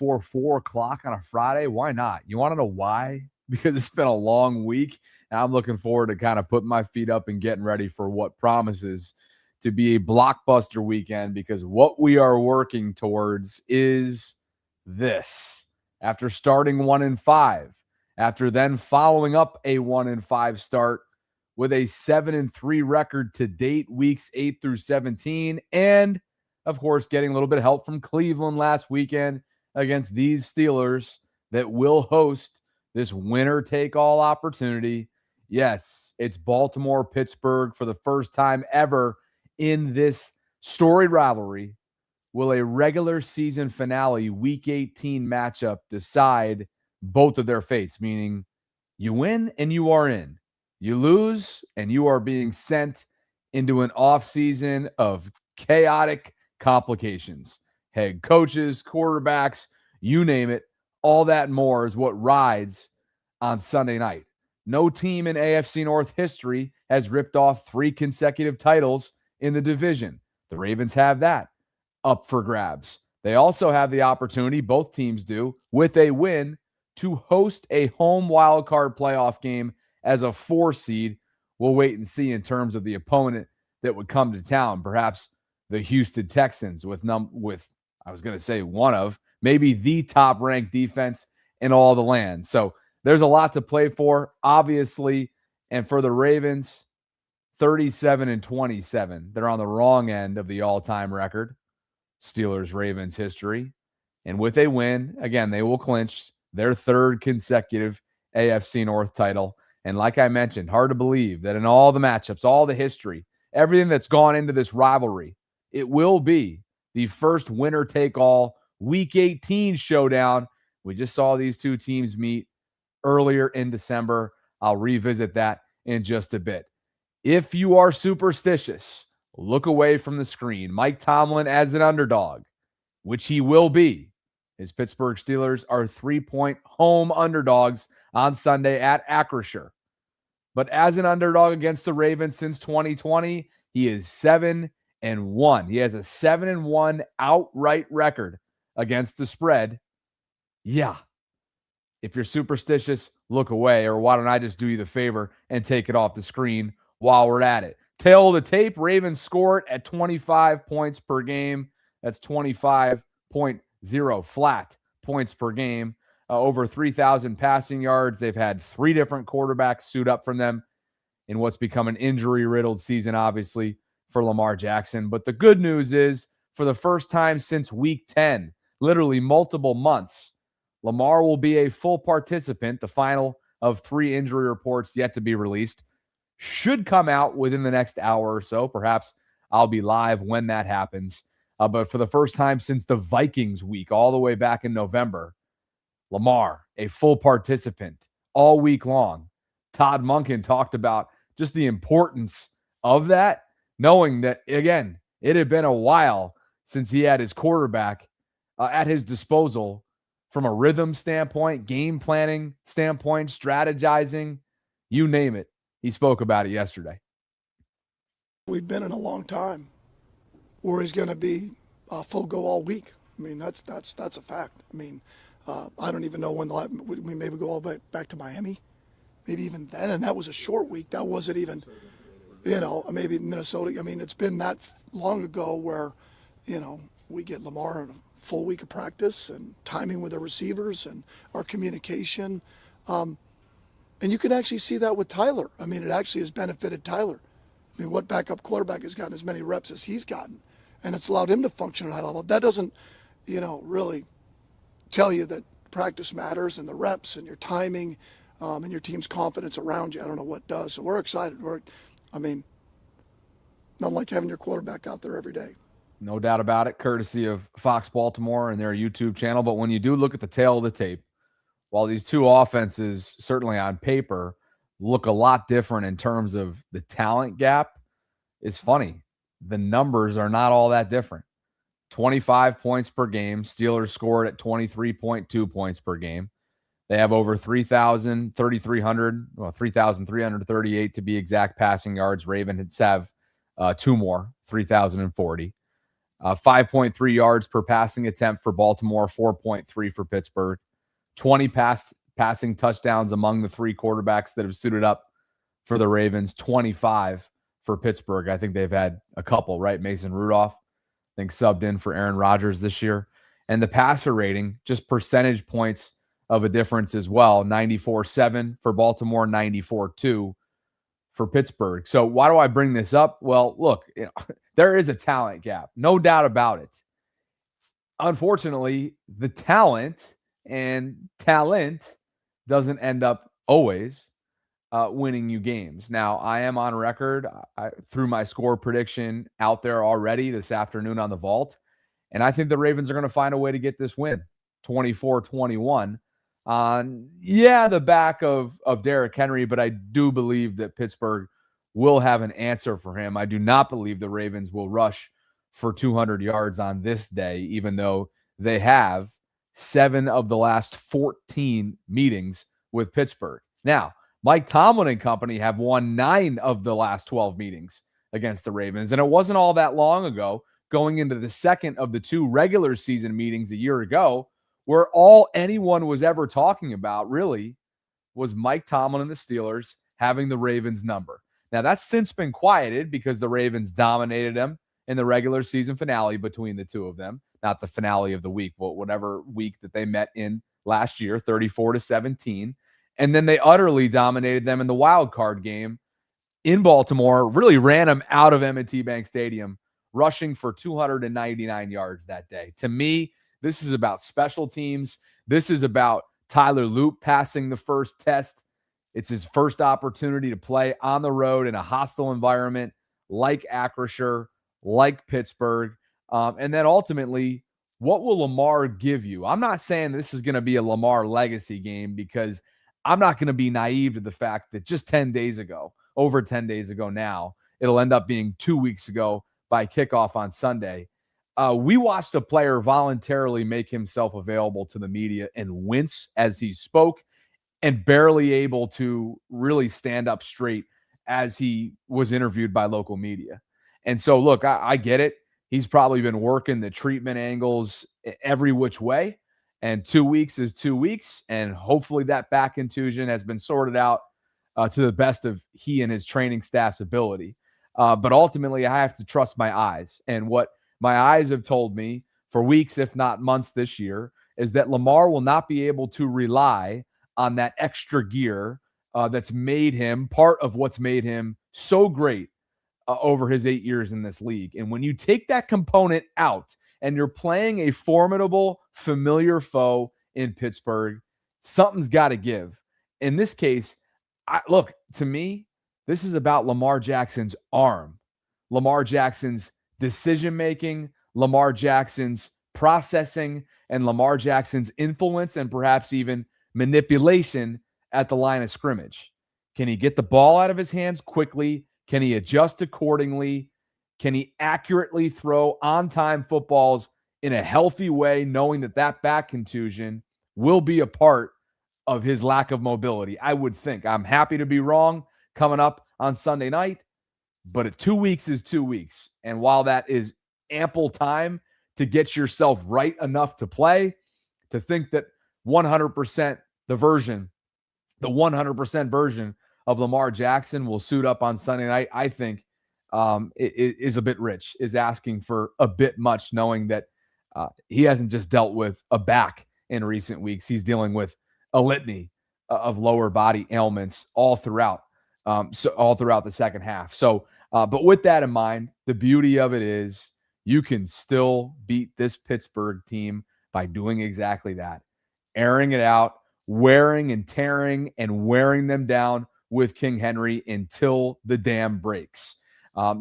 before 4 o'clock on a Friday. Why not? You want to know why? Because it's been a long week, and I'm looking forward to kind of putting my feet up and getting ready for what promises to be a blockbuster weekend, because what we are working towards is this. After starting 1-5, after then following up a 1-5 start with a 7-3 record to date, weeks 8 through 17, and of course, getting a little bit of help from Cleveland last weekend against these Steelers that will host this winner-take-all opportunity. Yes, it's Baltimore-Pittsburgh for the first time ever in this storied rivalry. Will a regular season finale Week 18 matchup decide both of their fates? Meaning, you win and you are in. You lose and you are being sent into an offseason of chaotic complications. Head coaches, quarterbacks, you name it, all that and more is what rides on Sunday night. No team in AFC North history has ripped off 3 consecutive titles in the division. The Ravens have that up for grabs. They also have the opportunity, both teams do, with a win, to host a home wildcard playoff game as a 4 seed. We'll wait and see in terms of the opponent that would come to town. Perhaps the Houston Texans with I was going to say one of, maybe the top-ranked defense in all the land. So there's a lot to play for, obviously. And for the Ravens, 37-27. They're on the wrong end of the all-time record, Steelers-Ravens history. And with a win, again, they will clinch their 3rd consecutive AFC North title. And like I mentioned, hard to believe that in all the matchups, all the history, everything that's gone into this rivalry, it will be the first winner-take-all Week 18 showdown. We just saw these two teams meet earlier in December. I'll revisit that in just a bit. If you are superstitious, look away from the screen. Mike Tomlin as an underdog, which he will be. His Pittsburgh Steelers are 3-point home underdogs on Sunday at Acrisure. But as an underdog against the Ravens since 2020, he is 7-1. He has a 7-1 outright record against the spread. Yeah. If you're superstitious, look away. Or why don't I just do you the favor and take it off the screen while we're at it. Tail of the tape, Ravens score it at 25 points per game. That's 25.0 flat points per game. Over 3,000 passing yards. They've had 3 different quarterbacks suit up from them in what's become an injury-riddled season, obviously, for Lamar Jackson. But the good news is, for the first time since Week 10, literally multiple months, Lamar will be a full participant. The final of 3 injury reports yet to be released should come out within the next hour or so. Perhaps I'll be live when that happens. But for the first time since the Vikings week, all the way back in November, Lamar, a full participant all week long. Todd Monkin talked about just the importance of that, knowing that, again, it had been a while since he had his quarterback at his disposal from a rhythm standpoint, game planning standpoint, strategizing, you name it. He spoke about it yesterday. We've been in a long time where he's going to be full go all week. I mean, that's a fact. I mean, I don't even know when we maybe go all back to Miami, maybe even then, and that was a short week. That wasn't even, maybe Minnesota. I mean, it's been that long ago where, we get Lamar in a full week of practice and timing with the receivers and our communication. And you can actually see that with Tyler. I mean, it actually has benefited Tyler. I mean, what backup quarterback has gotten as many reps as he's gotten? And it's allowed him to function at a high level. That doesn't, really tell you that practice matters and the reps and your timing and your team's confidence around you. I don't know what does. So we're excited. Not like having your quarterback out there every day. No doubt about it, courtesy of Fox Baltimore and their YouTube channel. But when you do look at the tail of the tape, while these two offenses, certainly on paper, look a lot different in terms of the talent gap, it's funny. The numbers are not all that different. 25 points per game. Steelers scored at 23.2 points per game. They have over 3,338 to be exact passing yards. Ravens have 2 more, 3,040. 5.3 yards per passing attempt for Baltimore, 4.3 for Pittsburgh. 20 passing touchdowns among the three quarterbacks that have suited up for the Ravens, 25 for Pittsburgh. I think they've had a couple, right? Mason Rudolph, I think, subbed in for Aaron Rodgers this year. And the passer rating, just percentage points of a difference as well. 94.7 for Baltimore, 94.2 for Pittsburgh. So why do I bring this up? Well, look, there is a talent gap, no doubt about it. Unfortunately, the talent doesn't end up always winning you games. Now, I am on record. I threw my score prediction out there already this afternoon on the vault, and I think the Ravens are going to find a way to get this win, 24-21. The back of Derrick Henry, but I do believe that Pittsburgh will have an answer for him. I do not believe the Ravens will rush for 200 yards on this day, even though they have 7 of the last 14 meetings with Pittsburgh. Now, Mike Tomlin and company have won 9 of the last 12 meetings against the Ravens, and it wasn't all that long ago, going into the second of the 2 regular season meetings a year ago, where all anyone was ever talking about really was Mike Tomlin and the Steelers having the Ravens number. Now, that's since been quieted because the Ravens dominated them in the regular season finale between the two of them, not the finale of the week, but whatever week that they met in last year, 34-17. And then they utterly dominated them in the wild card game in Baltimore, really ran them out of M&T Bank Stadium, rushing for 299 yards that day. To me, this is about special teams. This is about Tyler Loop passing the first test. It's his first opportunity to play on the road in a hostile environment like Acrisure, like Pittsburgh. And then ultimately, what will Lamar give you? I'm not saying this is going to be a Lamar legacy game, because I'm not going to be naive to the fact that just 10 days ago, over 10 days ago now, it'll end up being 2 weeks ago by kickoff on Sunday. We watched a player voluntarily make himself available to the media and wince as he spoke, and barely able to really stand up straight as he was interviewed by local media. And so, look, I get it. He's probably been working the treatment angles every which way, and 2 weeks is 2 weeks, and hopefully that back contusion has been sorted out to the best of he and his training staff's ability. But ultimately, I have to trust my eyes, and what my eyes have told me for weeks, if not months this year, is that Lamar will not be able to rely on that extra gear that's made him part of what's made him so great over his 8 years in this league. And when you take that component out and you're playing a formidable, familiar foe in Pittsburgh, something's got to give. In this case, look, to me, this is about Lamar Jackson's arm, Lamar Jackson's decision-making, Lamar Jackson's processing, and Lamar Jackson's influence and perhaps even manipulation at the line of scrimmage. Can he get the ball out of his hands quickly? Can he adjust accordingly? Can he accurately throw on-time footballs in a healthy way, knowing that that back contusion will be a part of his lack of mobility? I would think. I'm happy to be wrong coming up on Sunday night, but 2 weeks is 2 weeks. And while that is ample time to get yourself right enough to play, to think that 100% the 100% version of Lamar Jackson will suit up on Sunday night, I think it is a bit rich, is asking for a bit much, knowing that he hasn't just dealt with a back in recent weeks. He's dealing with a litany of lower body ailments all throughout the second half. So, but with that in mind, the beauty of it is you can still beat this Pittsburgh team by doing exactly that. Airing it out, wearing and tearing and wearing them down with King Henry until the dam breaks.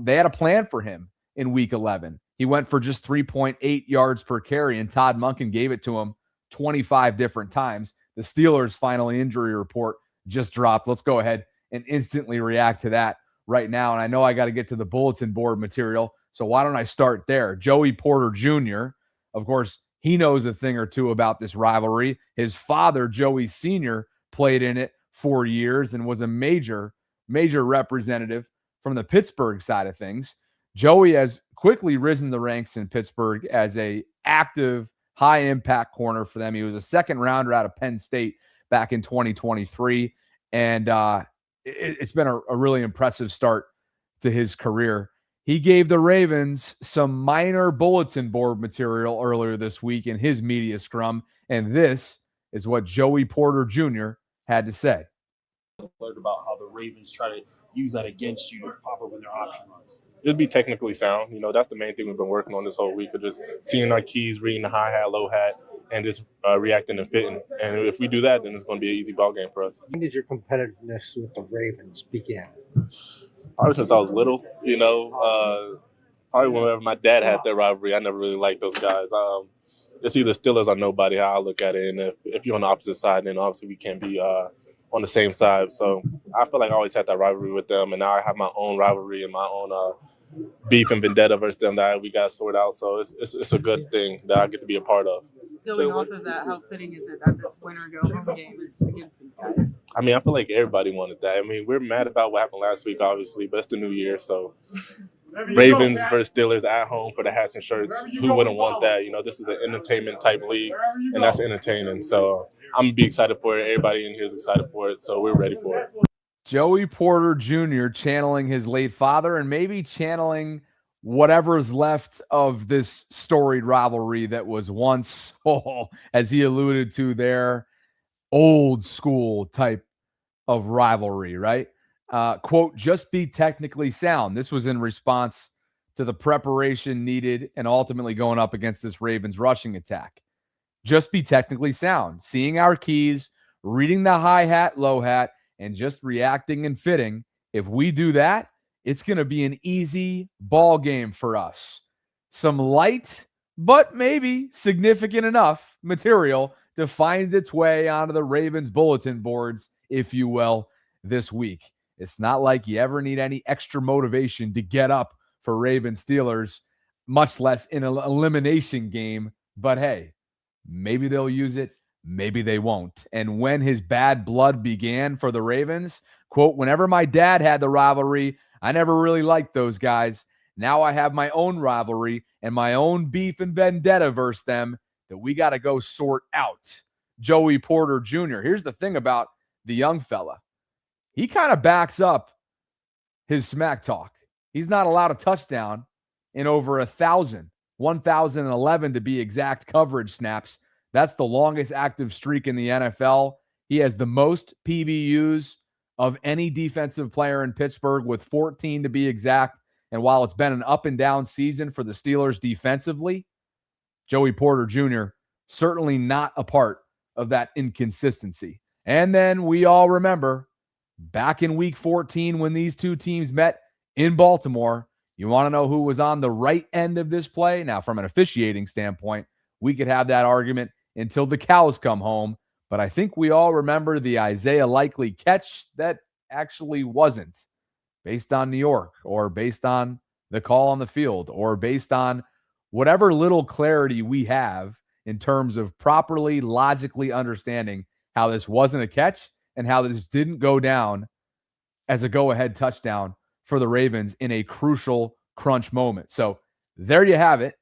They had a plan for him in week 11. He went for just 3.8 yards per carry, and Todd Monkin gave it to him 25 different times. The Steelers' final injury report just dropped. Let's go ahead and instantly react to that right now. And I know I got to get to the bulletin board material, so why don't I start there? Joey Porter Jr., of course, he knows a thing or two about this rivalry. His father, Joey Sr., played in it for years and was a major representative from the Pittsburgh side of things. Joey has quickly risen the ranks in Pittsburgh as a active, high-impact corner for them. He was a second-rounder out of Penn State back in 2023, and it's been a really impressive start to his career. He gave the Ravens some minor bulletin board material earlier this week in his media scrum, and this is what Joey Porter Jr. had to say. Learned about how the Ravens try to use that against you to pop up in their option runs. It'd be technically sound. That's the main thing we've been working on this whole week, of just seeing our keys, reading the high hat, low hat, and just reacting and fitting. And if we do that, then it's going to be an easy ball game for us. When did your competitiveness with the Ravens begin? Probably since I was little. Probably whenever my dad had that rivalry, I never really liked those guys. It's either Steelers or nobody, how I look at it. And if you're on the opposite side, then obviously we can't be on the same side. So I feel like I always had that rivalry with them, and now I have my own rivalry and my own beef and vendetta versus them that we got to sort out. So it's a good thing that I get to be a part of. Going off of that, how fitting is it that this winner go home game is against these guys? I feel like everybody wanted that. We're mad about what happened last week, obviously, but it's the new year, so Ravens versus Steelers at home for the hats and shirts. Who wouldn't want that? This is an entertainment type league, and that's entertaining. So I'm going to be excited for it. Everybody in here is excited for it, so we're ready for it. Joey Porter Jr. channeling his late father and maybe channeling whatever is left of this storied rivalry that was once, as he alluded to there, old school type of rivalry, right? Quote, just be technically sound. This was in response to the preparation needed and ultimately going up against this Ravens rushing attack. Just be technically sound. Seeing our keys, reading the high hat, low hat, and just reacting and fitting. If we do that, it's going to be an easy ball game for us. Some light, but maybe significant enough material to find its way onto the Ravens bulletin boards, if you will, this week. It's not like you ever need any extra motivation to get up for Ravens Steelers, much less in an elimination game. But hey, maybe they'll use it. Maybe they won't. And when his bad blood began for the Ravens, quote, whenever my dad had the rivalry, I never really liked those guys. Now I have my own rivalry and my own beef and vendetta versus them that we got to go sort out. Joey Porter Jr. Here's the thing about the young fella. He kind of backs up his smack talk. He's not allowed a touchdown in over 1,011 to be exact coverage snaps. That's the longest active streak in the NFL. He has the most PBUs of any defensive player in Pittsburgh, with 14 to be exact. And while it's been an up and down season for the Steelers defensively, Joey Porter Jr. certainly not a part of that inconsistency. And then we all remember back in week 14 when these two teams met in Baltimore, you want to know who was on the right end of this play? Now, from an officiating standpoint, we could have that argument until the cows come home. But I think we all remember the Isaiah Likely catch that actually wasn't based on New York, or based on the call on the field, or based on whatever little clarity we have in terms of properly, logically understanding how this wasn't a catch and how this didn't go down as a go-ahead touchdown for the Ravens in a crucial crunch moment. So there you have it.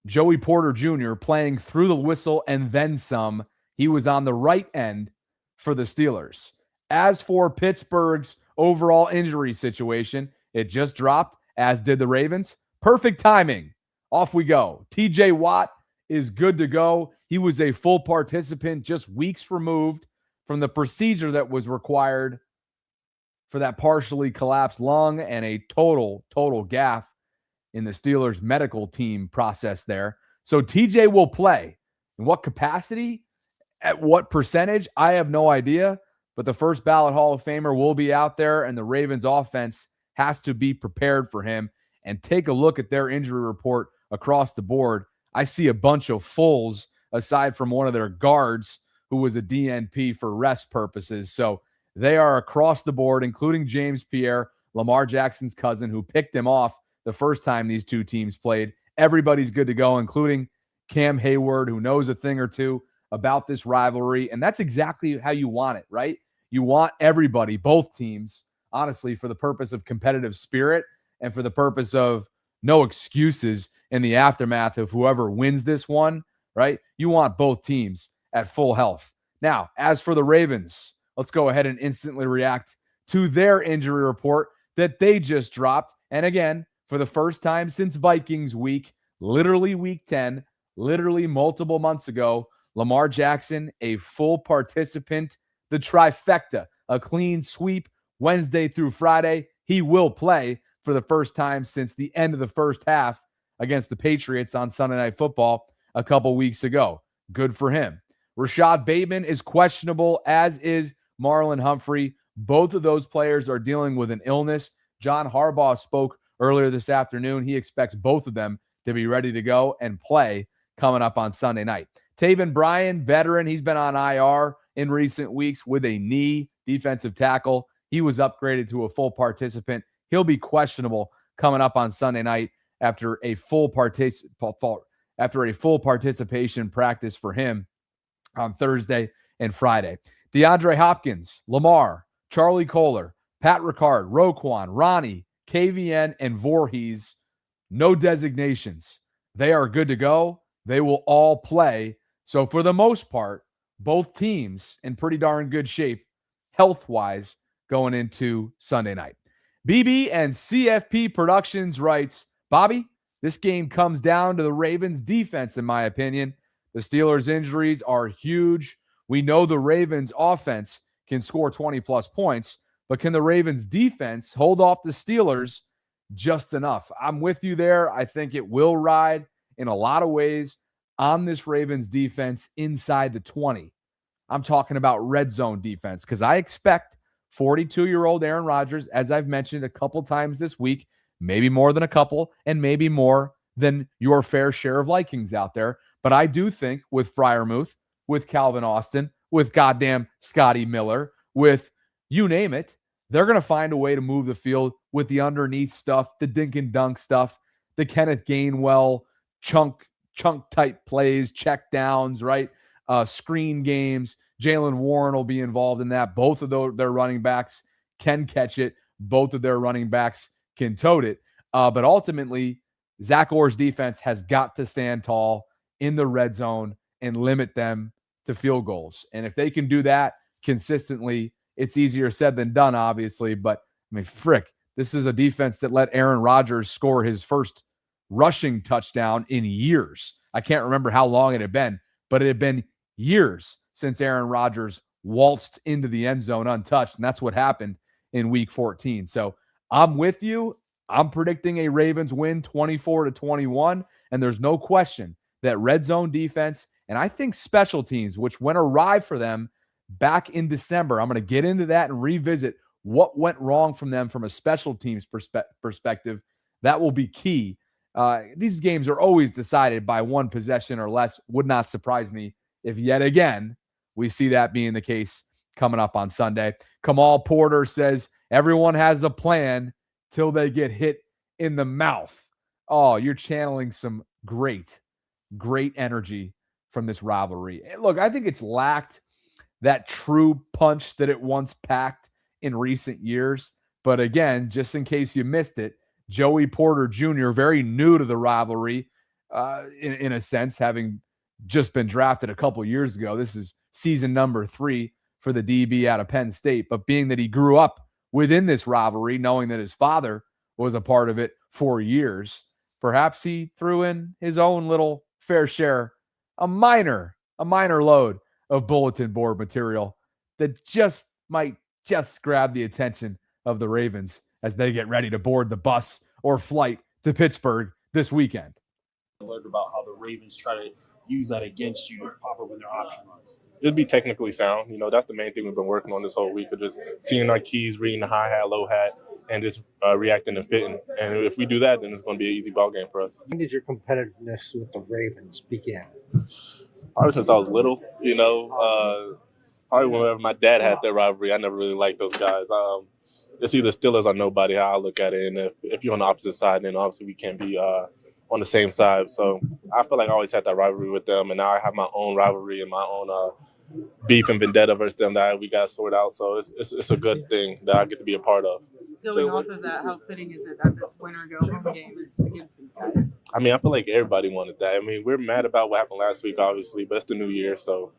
Joey Porter Jr. playing through the whistle and then some. He was on the right end for the Steelers. As for Pittsburgh's overall injury situation, it just dropped, as did the Ravens. Perfect timing. Off we go. TJ Watt is good to go. He was a full participant just weeks removed from the procedure that was required for that partially collapsed lung and a total gaffe in the Steelers medical team process there. So TJ will play. In what capacity? At what percentage? I have no idea. But the first ballot Hall of Famer will be out there, and the Ravens offense has to be prepared for him. And take a look at their injury report across the board. I see a bunch of fulls aside from one of their guards who was a DNP for rest purposes. So they are across the board, including James Pierre, Lamar Jackson's cousin, who picked him off the first time these two teams played. Everybody's good to go, including Cam Hayward, who knows a thing or two about this rivalry. And that's exactly how you want it, right? You want everybody, both teams, honestly, for the purpose of competitive spirit And for the purpose of no excuses in the aftermath of whoever wins this one, right? You want both teams at full health. Now, as for the Ravens, let's go ahead and instantly react to their injury report that they just dropped. And again, for the first time since Vikings week, literally week 10, literally multiple months ago, Lamar Jackson, a full participant, the trifecta, a clean sweep Wednesday through Friday. He will play for the first time since the end of the first half against the Patriots on Sunday Night Football a couple weeks ago. Good for him. Rashad Bateman is questionable, as is Marlon Humphrey. Both of those players are dealing with an illness. John Harbaugh spoke earlier this afternoon. He expects both of them to be ready to go and play coming up on Sunday night. Taven Bryan, veteran, he's been on IR in recent weeks with a knee, defensive tackle. He was upgraded to a full participant. He'll be questionable coming up on Sunday night after a full participation practice for him on Thursday and Friday. DeAndre Hopkins, Lamar, Charlie Kohler, Pat Ricard, Roquan, Ronnie, KVN, and Voorhees, no designations. They are good to go. They will all play. So for the most part, both teams in pretty darn good shape health-wise going into Sunday night. BB and CFP Productions writes, Bobby, this game comes down to the Ravens defense, in my opinion. The Steelers' injuries are huge. We know the Ravens' offense can score 20-plus points, but can the Ravens' defense hold off the Steelers just enough? I'm with you there. I think it will ride in a lot of ways on this Ravens defense inside the 20. I'm talking about red zone defense because I expect 42-year-old Aaron Rodgers, as I've mentioned a couple times this week, maybe more than a couple, and maybe more than your fair share of Vikings out there. But I do think with Freiermuth, with Calvin Austin, with goddamn Scotty Miller, with you name it, they're going to find a way to move the field with the underneath stuff, the dink and dunk stuff, the Kenneth Gainwell chunk type plays, check downs, right? Screen games. Jaylen Warren will be involved in that. Both of their running backs can catch it. Both of their running backs can tote it. But ultimately, Zach Orr's defense has got to stand tall in the red zone and limit them to field goals. And if they can do that consistently, it's easier said than done, obviously. But, I mean, frick, this is a defense that let Aaron Rodgers score his first rushing touchdown in years. I can't remember how long it had been, but it had been years since Aaron Rodgers waltzed into the end zone untouched, and that's what happened in Week 14. So I'm with you. I'm predicting a Ravens win 24-21, and there's no question that red zone defense, and I think special teams, which went awry for them back in December, I'm going to get into that and revisit what went wrong from them from a special teams perspective. That will be key. These games are always decided by one possession or less. Would not surprise me if yet again we see that being the case coming up on Sunday. Kamal Porter says, everyone has a plan till they get hit in the mouth. Oh, you're channeling some great energy from this rivalry. And look, I think it's lacked that true punch that it once packed in recent years. But again, just in case you missed it, Joey Porter Jr., very new to the rivalry, in a sense, having just been drafted a couple years ago. This is season number 3 for the DB out of Penn State. But being that he grew up within this rivalry, knowing that his father was a part of it for years, perhaps he threw in his own little fair share, a minor load of bulletin board material that might grab the attention of the Ravens as they get ready to board the bus or flight to Pittsburgh this weekend. I learned about how the Ravens try to use that against you to pop up in their option runs. It'd be technically sound. That's the main thing we've been working on this whole week, of just seeing our keys, reading the high hat, low hat, and just reacting and fitting. And if we do that, then it's going to be an easy ball game for us. When did your competitiveness with the Ravens begin? Probably since I was little, probably whenever my dad had that rivalry. I never really liked those guys. It's either Steelers or nobody, how I look at it. And if you're on the opposite side, then obviously we can't be on the same side. So I feel like I always had that rivalry with them, and now I have my own rivalry and my own beef and vendetta versus them that we got to sort out. So it's a good thing that I get to be a part of. Going off of that, how fitting is it that this winner go home game is against these guys? I mean, I feel like everybody wanted that. I mean, we're mad about what happened last week, obviously, but it's the new year, so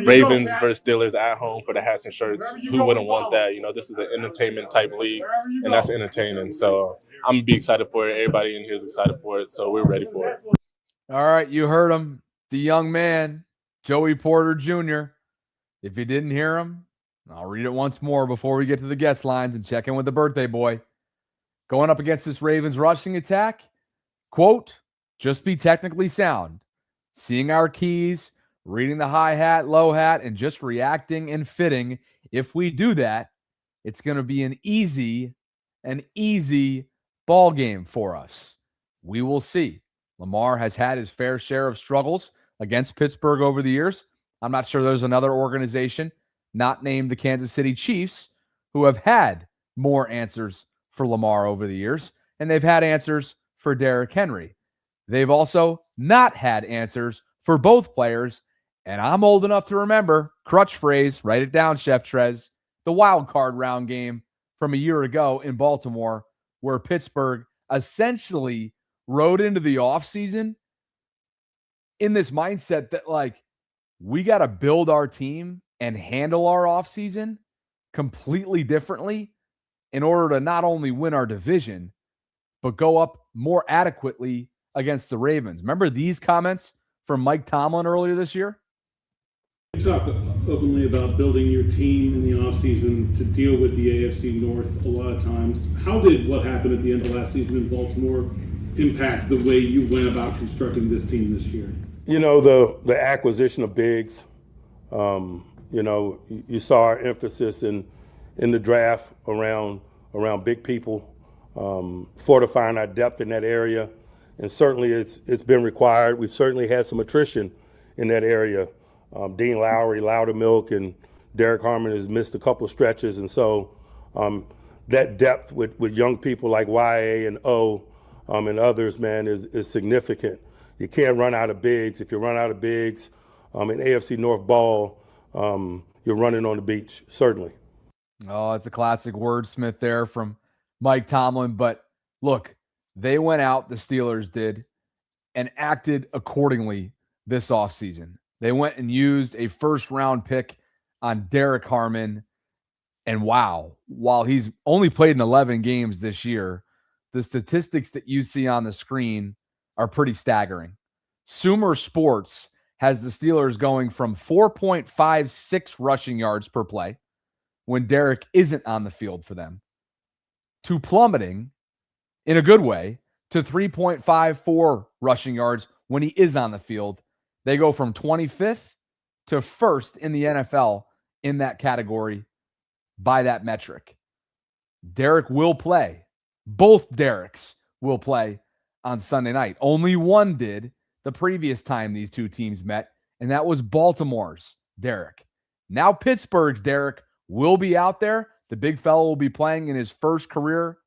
Ravens versus Steelers at home for the hats and shirts. Who wouldn't want that? You know, this is an entertainment type league, and that's entertaining. So I'm gonna be excited for it. Everybody in here is excited for it, so we're ready for it. All right, you heard him, the young man, Joey Porter Jr. If you didn't hear him, I'll read it once more before we get to the guest lines and check in with the birthday boy. Going up against this Ravens rushing attack, quote, just be technically sound. Seeing our keys, reading the high hat, low hat, and just reacting and fitting. If we do that, it's going to be an easy ball game for us. We will see. Lamar has had his fair share of struggles against Pittsburgh over the years. I'm not sure there's another organization, not named the Kansas City Chiefs, who have had more answers for Lamar over the years, and they've had answers for Derrick Henry. They've also not had answers for both players, and I'm old enough to remember, crutch phrase, write it down, Chef Trez, the wild card round game from a year ago in Baltimore, where Pittsburgh essentially rode into the offseason in this mindset that, like, we got to build our team and handle our offseason completely differently in order to not only win our division, but go up more adequately against the Ravens. Remember these comments from Mike Tomlin earlier this year? You talk openly about building your team in the offseason to deal with the AFC North a lot of times. How did what happened at the end of last season in Baltimore impact the way you went about constructing this team this year? You know, the acquisition of bigs, you know, you saw our emphasis in the draft around big people, fortifying our depth in that area. And certainly it's been required. We've certainly had some attrition in that area. Dean Lowry, Loudermilk, and Derrick Harmon has missed a couple of stretches. And so that depth with young people like YA and O and others, man, is significant. You can't run out of bigs. If you run out of bigs in AFC North ball, you're running on the beach, certainly. Oh, it's a classic wordsmith there from Mike Tomlin. But look, they went out, the Steelers did, and acted accordingly this offseason. They went and used a first-round pick on Derrick Harmon. And wow, while he's only played in 11 games this year, the statistics that you see on the screen are pretty staggering. Sumer Sports has the Steelers going from 4.56 rushing yards per play when Derrick isn't on the field for them to plummeting in a good way to 3.54 rushing yards when he is on the field. They go from 25th to 1st in the NFL in that category by that metric. Derrick will play. Both Derricks will play on Sunday night. Only one did the previous time these two teams met, and that was Baltimore's Derrick. Now Pittsburgh's Derrick will be out there. The big fellow will be playing in his first career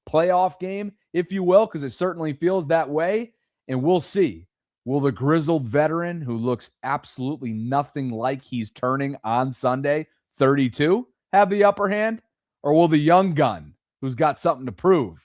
playoff game, if you will, because it certainly feels that way. And we'll see. Will the grizzled veteran, who looks absolutely nothing like he's turning on Sunday, 32, have the upper hand? Or will the young gun, who's got something to prove,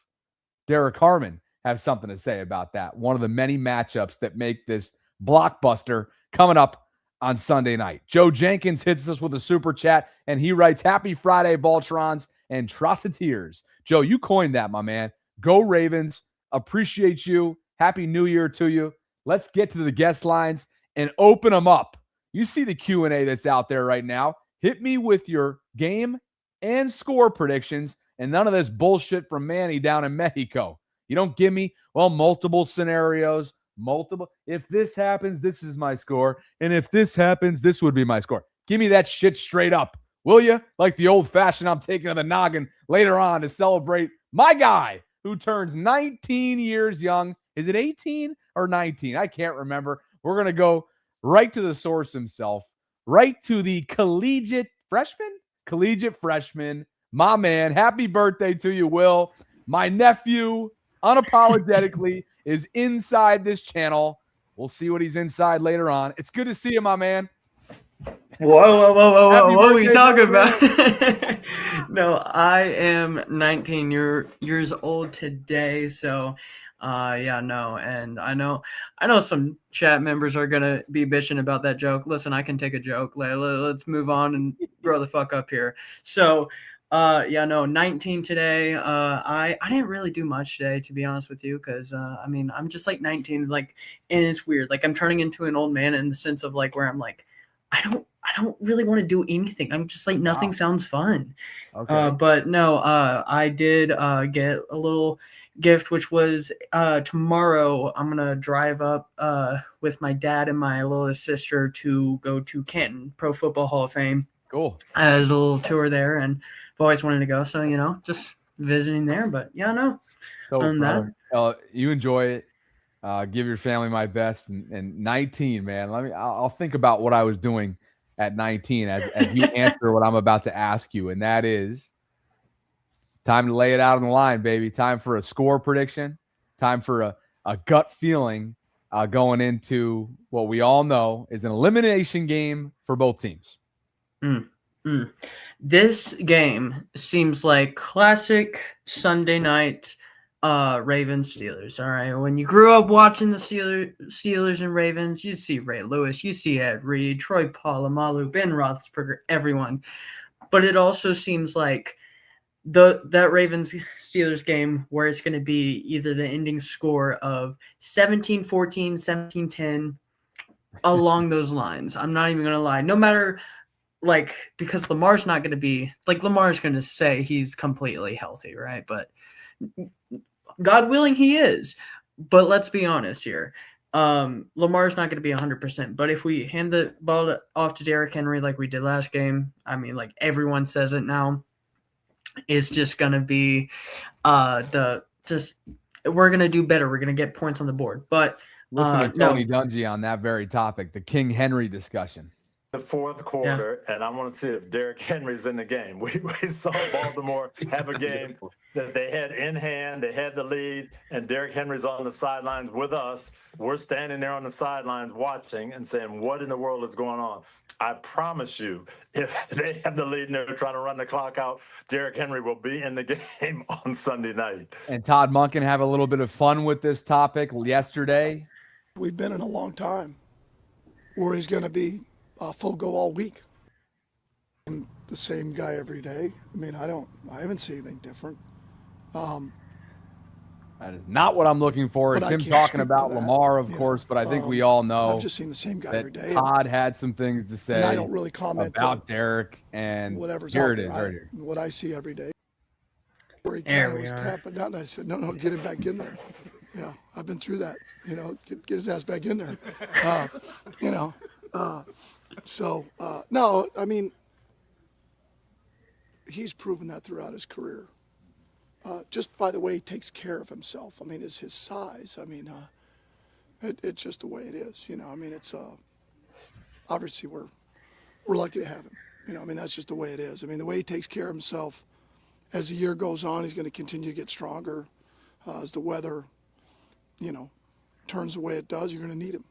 Derrick Harmon, have something to say about that? One of the many matchups that make this blockbuster coming up on Sunday night. Joe Jenkins hits us with a super chat, and he writes, "Happy Friday, Baltrons and Trosseteers." Joe, you coined that, my man. Go Ravens. Appreciate you. Happy New Year to you. Let's get to the guest lines and open them up. You see the Q&A that's out there right now. Hit me with your game and score predictions, and none of this bullshit from Manny down in Mexico. You don't give me, well, multiple scenarios, if this happens, this is my score, and if this happens, this would be my score. Give me that shit straight up, will you? Like the old-fashioned I'm taking to the noggin later on to celebrate my guy who turns 19 years young. Is it 18 or 19? I can't remember. We're going to go right to the source himself, right to the collegiate freshman, my man. Happy birthday to you, Will. My nephew, unapologetically, is inside this channel. We'll see what he's inside later on. It's good to see you, my man. Happy What are you birthday, talking baby. about? No, I am 19 years old today, so yeah, no, and I know some chat members are gonna be bitching about that joke. Listen, I can take a joke. Let's move on and grow the fuck up here. So yeah, no, 19 today. I didn't really do much today, to be honest with you, because I mean, I'm just like 19, like, and it's weird. Like, I'm turning into an old man in the sense of like where I'm like, I don't really want to do anything. I'm just like, nothing sounds fun. Okay. But no, I did get a little gift, which was tomorrow I'm gonna drive up with my dad and my little sister to go to Canton Pro Football Hall of Fame. Cool. As a little tour there, and I've always wanted to go, so just visiting there. But yeah, no. So, On that, brother, you enjoy it. Give your family my best. And 19, man. I'll think about what I was doing at 19 as you answer what I'm about to ask you, and that is time to lay it out on the line, baby. Time for a score prediction. Time for a gut feeling going into what we all know is an elimination game for both teams. This game seems like classic Sunday night Ravens Steelers. All right. When you grew up watching the Steelers and Ravens, you see Ray Lewis, you see Ed Reed, Troy Polamalu, Ben Roethlisberger, everyone. But it also seems like that Ravens Steelers game where it's going to be either the ending score of 17-14, 17-10, along those lines. I'm not even going to lie. No matter, like, because Lamar's not going to be, like, Lamar's going to say he's completely healthy, right? But God willing, he is. But let's be honest here. Lamar's not going to be 100%. But if we hand the ball off to Derrick Henry like we did last game, I mean, like, everyone says it now, it's just going to be we're going to do better. We're going to get points on the board. But listen to Tony Dungy on that very topic, the King Henry discussion. The fourth quarter, and I want to see if Derrick Henry's in the game. We saw Baltimore have a game that they had in hand, they had the lead, and Derrick Henry's on the sidelines with us. We're standing there on the sidelines watching and saying, what in the world is going on? I promise you, if they have the lead and they're trying to run the clock out, Derrick Henry will be in the game on Sunday night. And Todd Monkin have a little bit of fun with this topic yesterday. We've been in a long time where he's going to be full go all week. And the same guy every day. I mean, I haven't seen anything different. That is not what I'm looking for. It's him talking about Lamar, of course, but I think we all know I've just seen the same guy every day. Todd had some things to say. And I don't really comment about Derrick, and whatever's here out it is, there. right here. What I see every day. Where he kind of was tapping out, and I said, no, get him back in there. Yeah, I've been through that. Get his ass back in there. No, I mean, he's proven that throughout his career. Just by the way he takes care of himself. I mean, his size. I mean, it's just the way it is. I mean, it's obviously we're lucky to have him. I mean, that's just the way it is. I mean, the way he takes care of himself, as the year goes on, he's going to continue to get stronger. As the weather, turns the way it does, you're going to need him.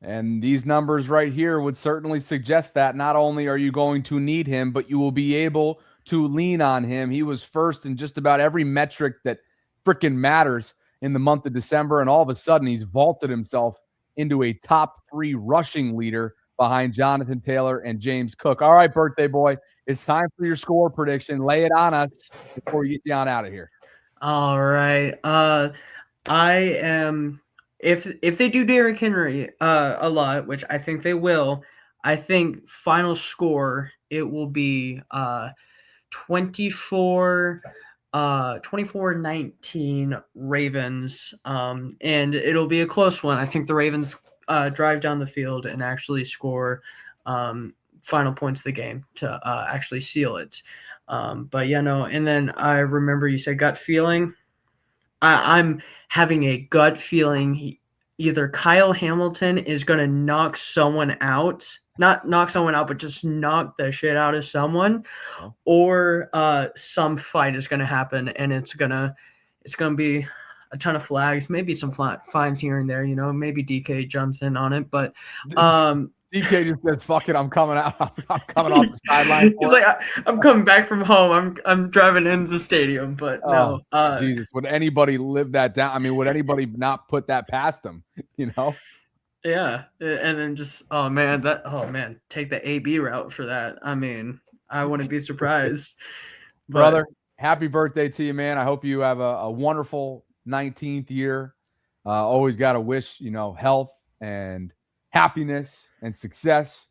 And these numbers right here would certainly suggest that not only are you going to need him, but you will be able to lean on him. He was first in just about every metric that freaking matters in the month of December, and all of a sudden he's vaulted himself into a top 3 rushing leader behind Jonathan Taylor and James Cook. All right, birthday boy, it's time for your score prediction. Lay it on us before we get you on out of here. All right. I am... If they do Derrick Henry a lot, which I think they will, I think final score, it will be 24-19 Ravens, and it'll be a close one. I think the Ravens drive down the field and actually score final points of the game to actually seal it. But yeah, no. And then I remember you said gut feeling. I'm having a gut feeling either Kyle Hamilton is going to knock someone out, not knock someone out, but just knock the shit out of someone, or some fight is going to happen, and it's going to be a ton of flags, maybe some fines here and there, maybe DK jumps in on it, but DK just says, "Fuck it, I'm coming out. I'm coming off the sideline." He's like, I'm coming back from home. I'm driving into the stadium, but no. Jesus, would anybody live that down? I mean, would anybody not put that past them? You know? Yeah, and then just take the AB route for that. I mean, I wouldn't be surprised. Brother, happy birthday to you, man. I hope you have a wonderful 19th year. Always got to wish, health and happiness and success.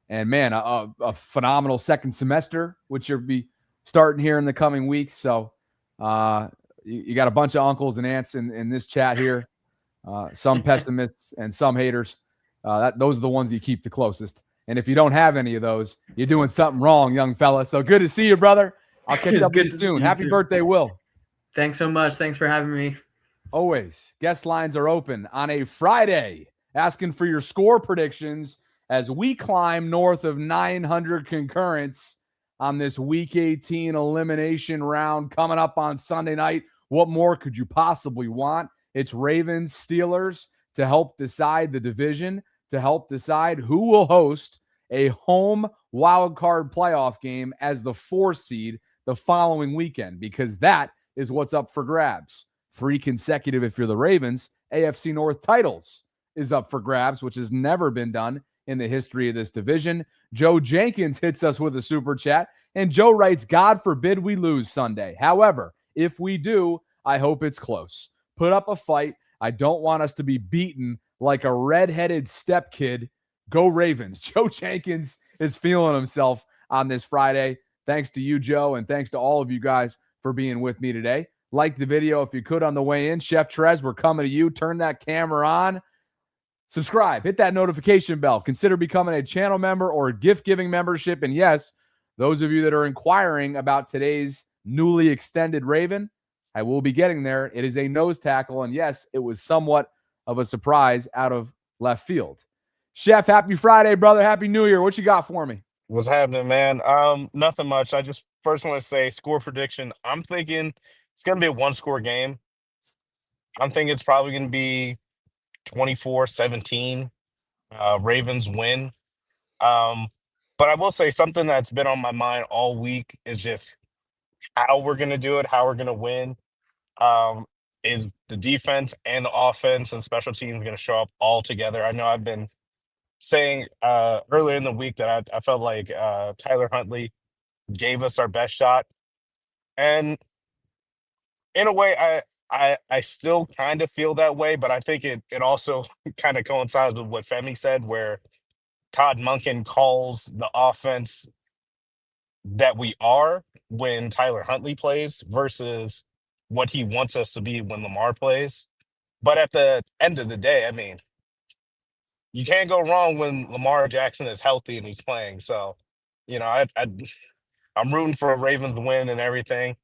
And, man, a phenomenal second semester, which you'll be starting here in the coming weeks. So you got a bunch of uncles and aunts in this chat here, some pessimists and some haters. Those are the ones you keep the closest. And if you don't have any of those, you're doing something wrong, young fella. So good to see you, brother. I'll catch up with you soon. Happy birthday, Will. Thanks so much. Thanks for having me. Always. Guest lines are open on a Friday, asking for your score predictions as we climb north of 900 concurrents on this Week 18 elimination round coming up on Sunday night. What more could you possibly want? It's Ravens, Steelers to help decide the division, to help decide who will host a home wild card playoff game as the 4 seed the following weekend, because that is what's up for grabs. 3 consecutive if you're the Ravens. AFC North titles is up for grabs, which has never been done in the history of this division. Joe Jenkins hits us with a super chat, and Joe writes, God forbid we lose Sunday. However, if we do, I hope it's close. Put up a fight. I don't want us to be beaten like a redheaded step kid. Go Ravens. Joe Jenkins is feeling himself on this Friday. Thanks to you, Joe, and thanks to all of you guys for being with me today. Like the video if you could on the way in. Chef Trez, we're coming to you. Turn that camera on. Subscribe. Hit that notification bell. Consider becoming a channel member or gift-giving membership. And yes, those of you that are inquiring about today's newly extended Raven, I will be getting there. It is a nose tackle. And yes, it was somewhat of a surprise out of left field. Chef, happy Friday, brother. Happy New Year. What you got for me? What's happening, man? Nothing much. I just first want to say score prediction. I'm thinking it's going to be a one-score game. I'm thinking it's probably going to be 24-17. Ravens win. But I will say something that's been on my mind all week is just how we're going to do it, how we're going to win. Is the defense and the offense and special teams going to show up all together? I know I've been saying earlier in the week that I felt like Tyler Huntley gave us our best shot. And in a way, I still kind of feel that way, but I think it also kind of coincides with what Femi said, where Todd Monkin calls the offense that we are when Tyler Huntley plays versus what he wants us to be when Lamar plays. But at the end of the day, I mean, you can't go wrong when Lamar Jackson is healthy and he's playing. So, I'm rooting for a Ravens win and everything.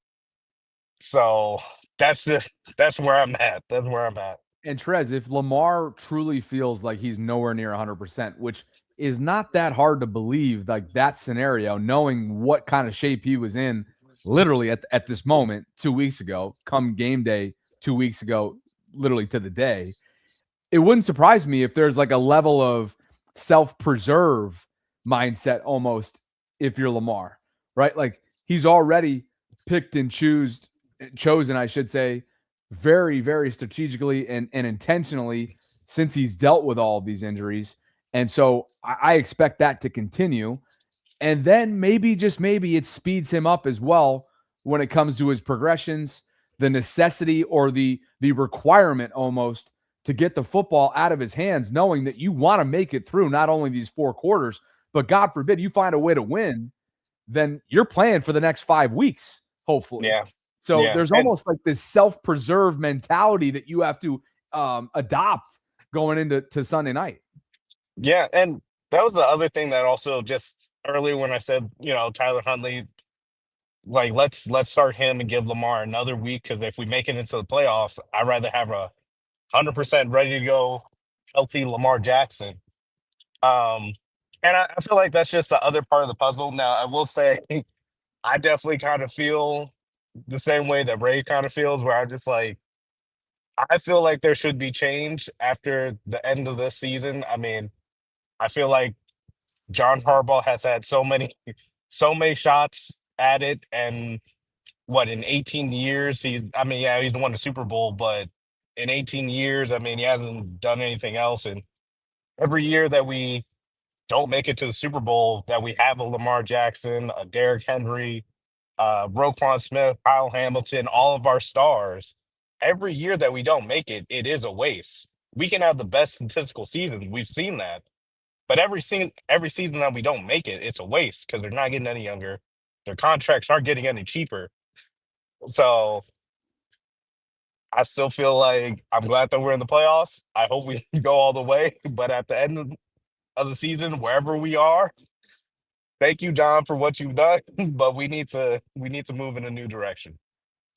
So that's where I'm at. That's where I'm at. And Trez, if Lamar truly feels like he's nowhere near 100%, which is not that hard to believe, like that scenario, knowing what kind of shape he was in literally at this moment 2 weeks ago, come game day 2 weeks ago, literally to the day, it wouldn't surprise me if there's like a level of self-preserve mindset almost if you're Lamar, right? Like he's already picked and chosen, I should say, very, very strategically and intentionally since he's dealt with all of these injuries. And so I expect that to continue. And then maybe, just maybe, it speeds him up as well when it comes to his progressions, the necessity or the requirement almost to get the football out of his hands, knowing that you want to make it through not only these 4 quarters, but God forbid you find a way to win, then you're playing for the next 5 weeks, hopefully. Yeah. So there's almost like this self-preserve mentality that you have to adopt going into Sunday night. Yeah, and that was the other thing that also just earlier when I said, Tyler Huntley, like let's start him and give Lamar another week, because if we make it into the playoffs, I'd rather have a 100% ready to go healthy Lamar Jackson. And I feel like that's just the other part of the puzzle. Now, I will say I definitely kind of feel the same way that Ray kind of feels, where I'm just like, I feel like there should be change after the end of this season. I mean, I feel like John Harbaugh has had so many shots at it, and what, in 18 years, he's won the Super Bowl, but in 18 years, I mean, he hasn't done anything else. And every year that we don't make it to the Super Bowl, that we have a Lamar Jackson, a Derrick Henry, Roquan Smith, Kyle Hamilton, all of our stars, every year that we don't make it, it is a waste. We can have the best statistical season. We've seen that. But every season that we don't make it, it's a waste because they're not getting any younger. Their contracts aren't getting any cheaper. So I still feel like I'm glad that we're in the playoffs. I hope we go all the way. But at the end of the season, wherever we are, thank you, John, for what you've done. But we need to move in a new direction.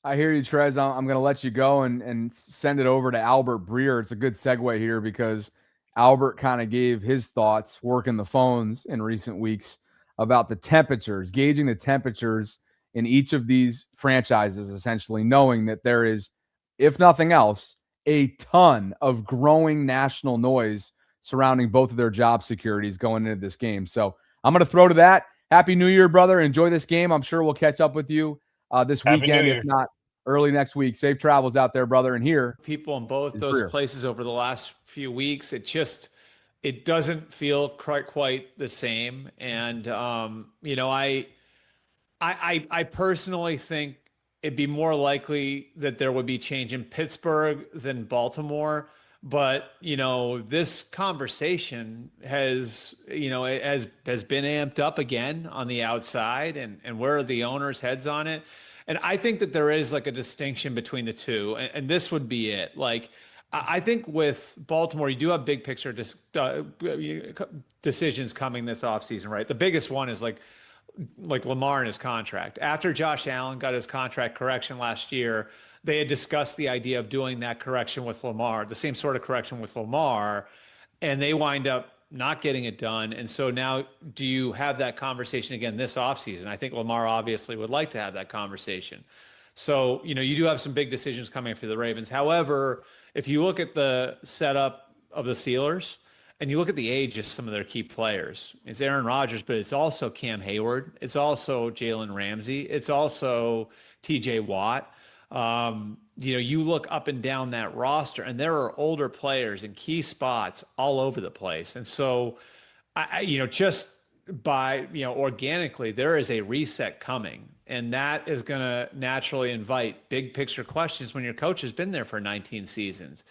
I hear you, Trez. I'm going to let you go and send it over to Albert Breer. It's a good segue here because Albert kind of gave his thoughts working the phones in recent weeks about the temperatures, gauging the temperatures in each of these franchises, essentially knowing that there is, if nothing else, a ton of growing national noise surrounding both of their job securities going into this game. So I'm going to throw to that. Happy New Year, brother. Enjoy this game. I'm sure we'll catch up with you this weekend, if not early next week. Safe travels out there, brother. And here, people in both those places over the last few weeks, it doesn't feel quite the same. And I personally think it'd be more likely that there would be change in Pittsburgh than Baltimore. But, this conversation has been amped up again on the outside, and where are the owners' heads on it? And I think that there is like a distinction between the two, and this would be it. Like, I think with Baltimore, you do have big picture decisions coming this offseason, right? The biggest one is like Lamar and his contract. After Josh Allen got his contract correction last year, they had discussed the idea of doing that correction with Lamar, the same sort of correction with Lamar, and they wind up not getting it done. And so now, do you have that conversation again this offseason? I think Lamar obviously would like to have that conversation. So, you do have some big decisions coming for the Ravens. However, if you look at the setup of the Steelers and you look at the age of some of their key players, it's Aaron Rodgers, but it's also Cam Hayward. It's also Jalen Ramsey. It's also TJ Watt. You look up and down that roster and there are older players in key spots all over the place. And so, just by, organically, there is a reset coming, and that is going to naturally invite big picture questions when your coach has been there for 19 seasons.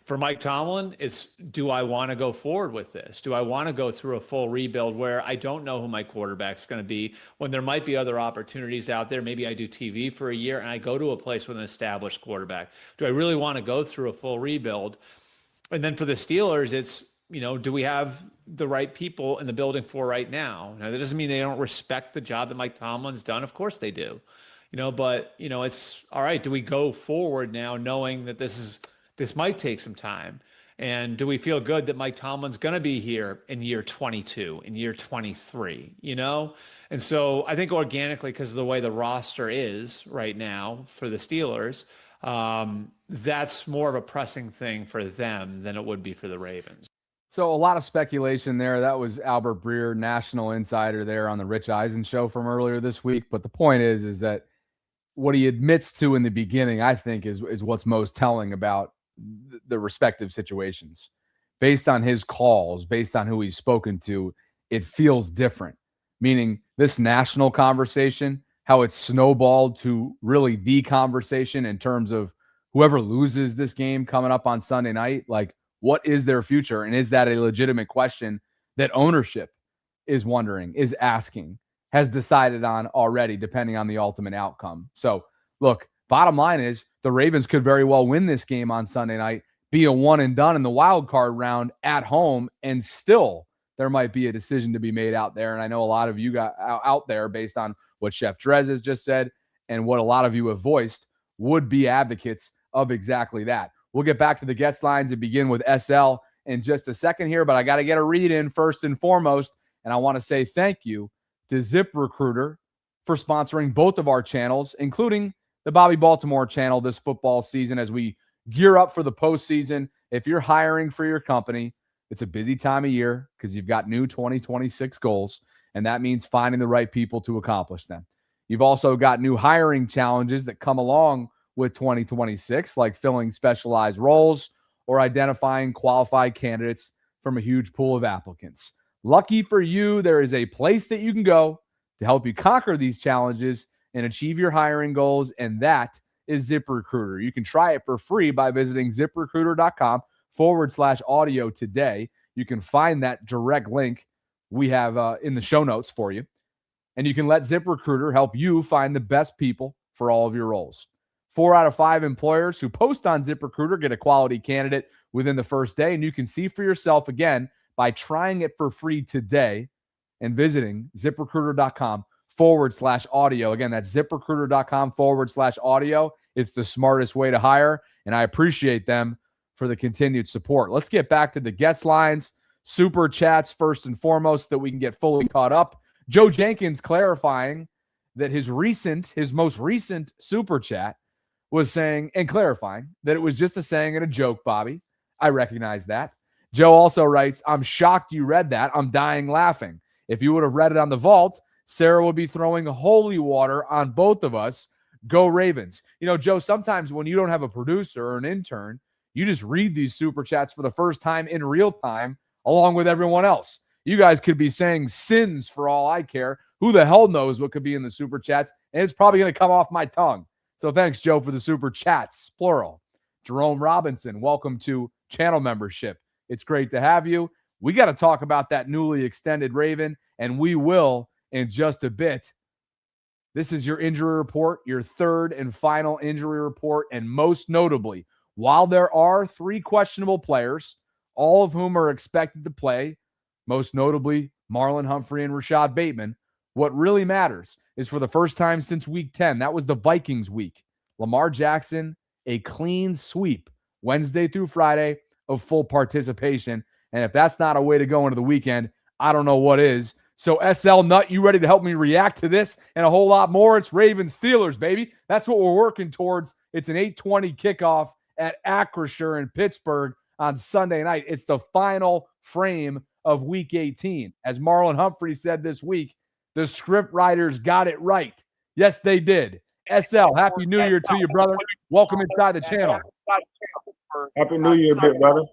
For Mike Tomlin, it's, do I want to go forward with this? Do I want to go through a full rebuild where I don't know who my quarterback's going to be, when there might be other opportunities out there? Maybe I do TV for a year and I go to a place with an established quarterback. Do I really want to go through a full rebuild? And then for the Steelers, it's, do we have the right people in the building for right now? Now, that doesn't mean they don't respect the job that Mike Tomlin's done. Of course they do, but, it's all right. Do we go forward now knowing that this might take some time? And do we feel good that Mike Tomlin's going to be here in year 22, in year 23, And so I think organically, because of the way the roster is right now for the Steelers, that's more of a pressing thing for them than it would be for the Ravens. So a lot of speculation there. That was Albert Breer, national insider there on the Rich Eisen show from earlier this week. But the point is that what he admits to in the beginning, I think, is what's most telling about the respective situations. Based on his calls, based on who he's spoken to, it feels different. Meaning this national conversation, how it's snowballed to really the conversation in terms of whoever loses this game coming up on Sunday night, like, what is their future? And is that a legitimate question that ownership is wondering, is asking, has decided on already, depending on the ultimate outcome? So look, bottom line is the Ravens could very well win this game on Sunday night, be a one and done in the wild card round at home, and still there might be a decision to be made out there. And I know a lot of you got out there, based on what Chef Drez has just said and what a lot of you have voiced, would be advocates of exactly that. We'll get back to the guest lines and begin with SL in just a second here, but I got to get a read in first and foremost. And I want to say thank you to ZipRecruiter for sponsoring both of our channels, including the Bobby Baltimore channel this football season as we gear up for the postseason. If you're hiring for your company, It's a busy time of year because you've got new 2026 goals, and that means finding the right people to accomplish them. You've also got new hiring challenges that come along with 2026, like filling specialized roles or identifying qualified candidates from a huge pool of applicants. Lucky for you, there is a place that you can go to help you conquer these challenges and achieve your hiring goals, and that is ZipRecruiter. You can try it for free by visiting ziprecruiter.com/audio today. You can find that direct link we have in the show notes for you. And you can let ZipRecruiter help you find the best people for all of your roles. 4 out of 5 employers who post on ZipRecruiter get a quality candidate within the first day. And you can see for yourself again by trying it for free today and visiting ziprecruiter.com/audio. Again, that's ziprecruiter.com/audio. It's the smartest way to hire. And I appreciate them for the continued support. Let's get back to the guest lines, super chats first and foremost, that we can get fully caught up. Joe Jenkins clarifying that his most recent super chat was saying and clarifying that it was just a saying and a joke, Bobby. I recognize that. Joe also writes, I'm shocked you read that. I'm dying laughing. If you would have read it on the vault, Sarah would be throwing holy water on both of us. Go Ravens. You know, Joe, sometimes when you don't have a producer or an intern, you just read these super chats for the first time in real time along with everyone else. You guys could be saying sins for all I care. Who the hell knows what could be in the super chats? And it's probably going to come off my tongue. So thanks, Joe, for the super chats, plural. Jerome Robinson, welcome to channel membership. It's great to have you. We got to talk about that newly extended Raven, and we will in just a bit. This is your injury report, your third and final injury report, and most notably, while there are 3 questionable players, all of whom are expected to play, most notably Marlon Humphrey and Rashad Bateman, what really matters is for the first time since week 10, that was the Vikings week, Lamar Jackson, a clean sweep Wednesday through Friday of full participation. And if that's not a way to go into the weekend, I don't know what is. So SL Nut, you ready to help me react to this and a whole lot more? It's Ravens Steelers, baby. That's what we're working towards. It's an 8:20 kickoff at Acrisure in Pittsburgh on Sunday night. It's the final frame of week 18. As Marlon Humphrey said this week, the script writers got it right. Yes, they did. SL, Happy New Year to you, brother. Welcome inside the channel. Happy New Year, big brother.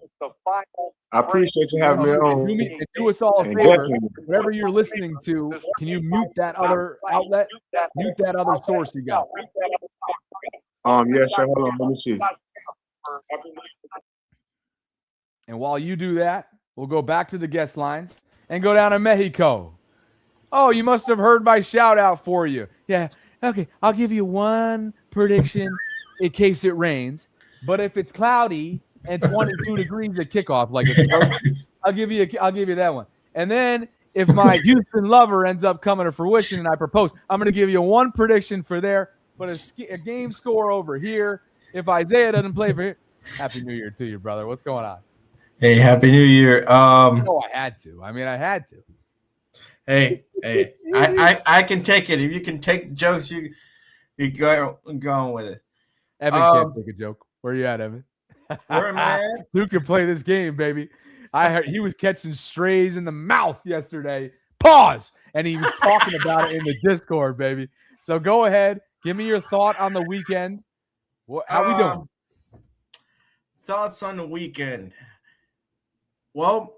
I appreciate you having me on. Do us all a favor. Whatever you're listening to, can you mute that other outlet? Mute that other source you got. Yes, sir. Hold on. Let me see. And while you do that, we'll go back to the guest lines and go down to Mexico. Oh, you must have heard my shout out for you. Yeah. Okay. I'll give you one prediction in case it rains. But if it's cloudy and 22 degrees at kickoff, like it's supposed to, I'll give you that one. And then if my Houston lover ends up coming to fruition and I propose, I'm going to give you one prediction for there, but a game score over here. If Isaiah doesn't play for here, Happy New Year to you, brother. What's going on? Hey, Happy New Year. Oh, I had to. I had to. Hey, I can take it. If you can take jokes, you go on with it. Evan can't take a joke. Where you at, Evan? Where am I at? Who can play this game, baby? I heard he was catching strays in the mouth yesterday. Pause. And he was talking about it in the Discord, baby. So go ahead. Give me your thought on the weekend. How we doing? Thoughts on the weekend. Well,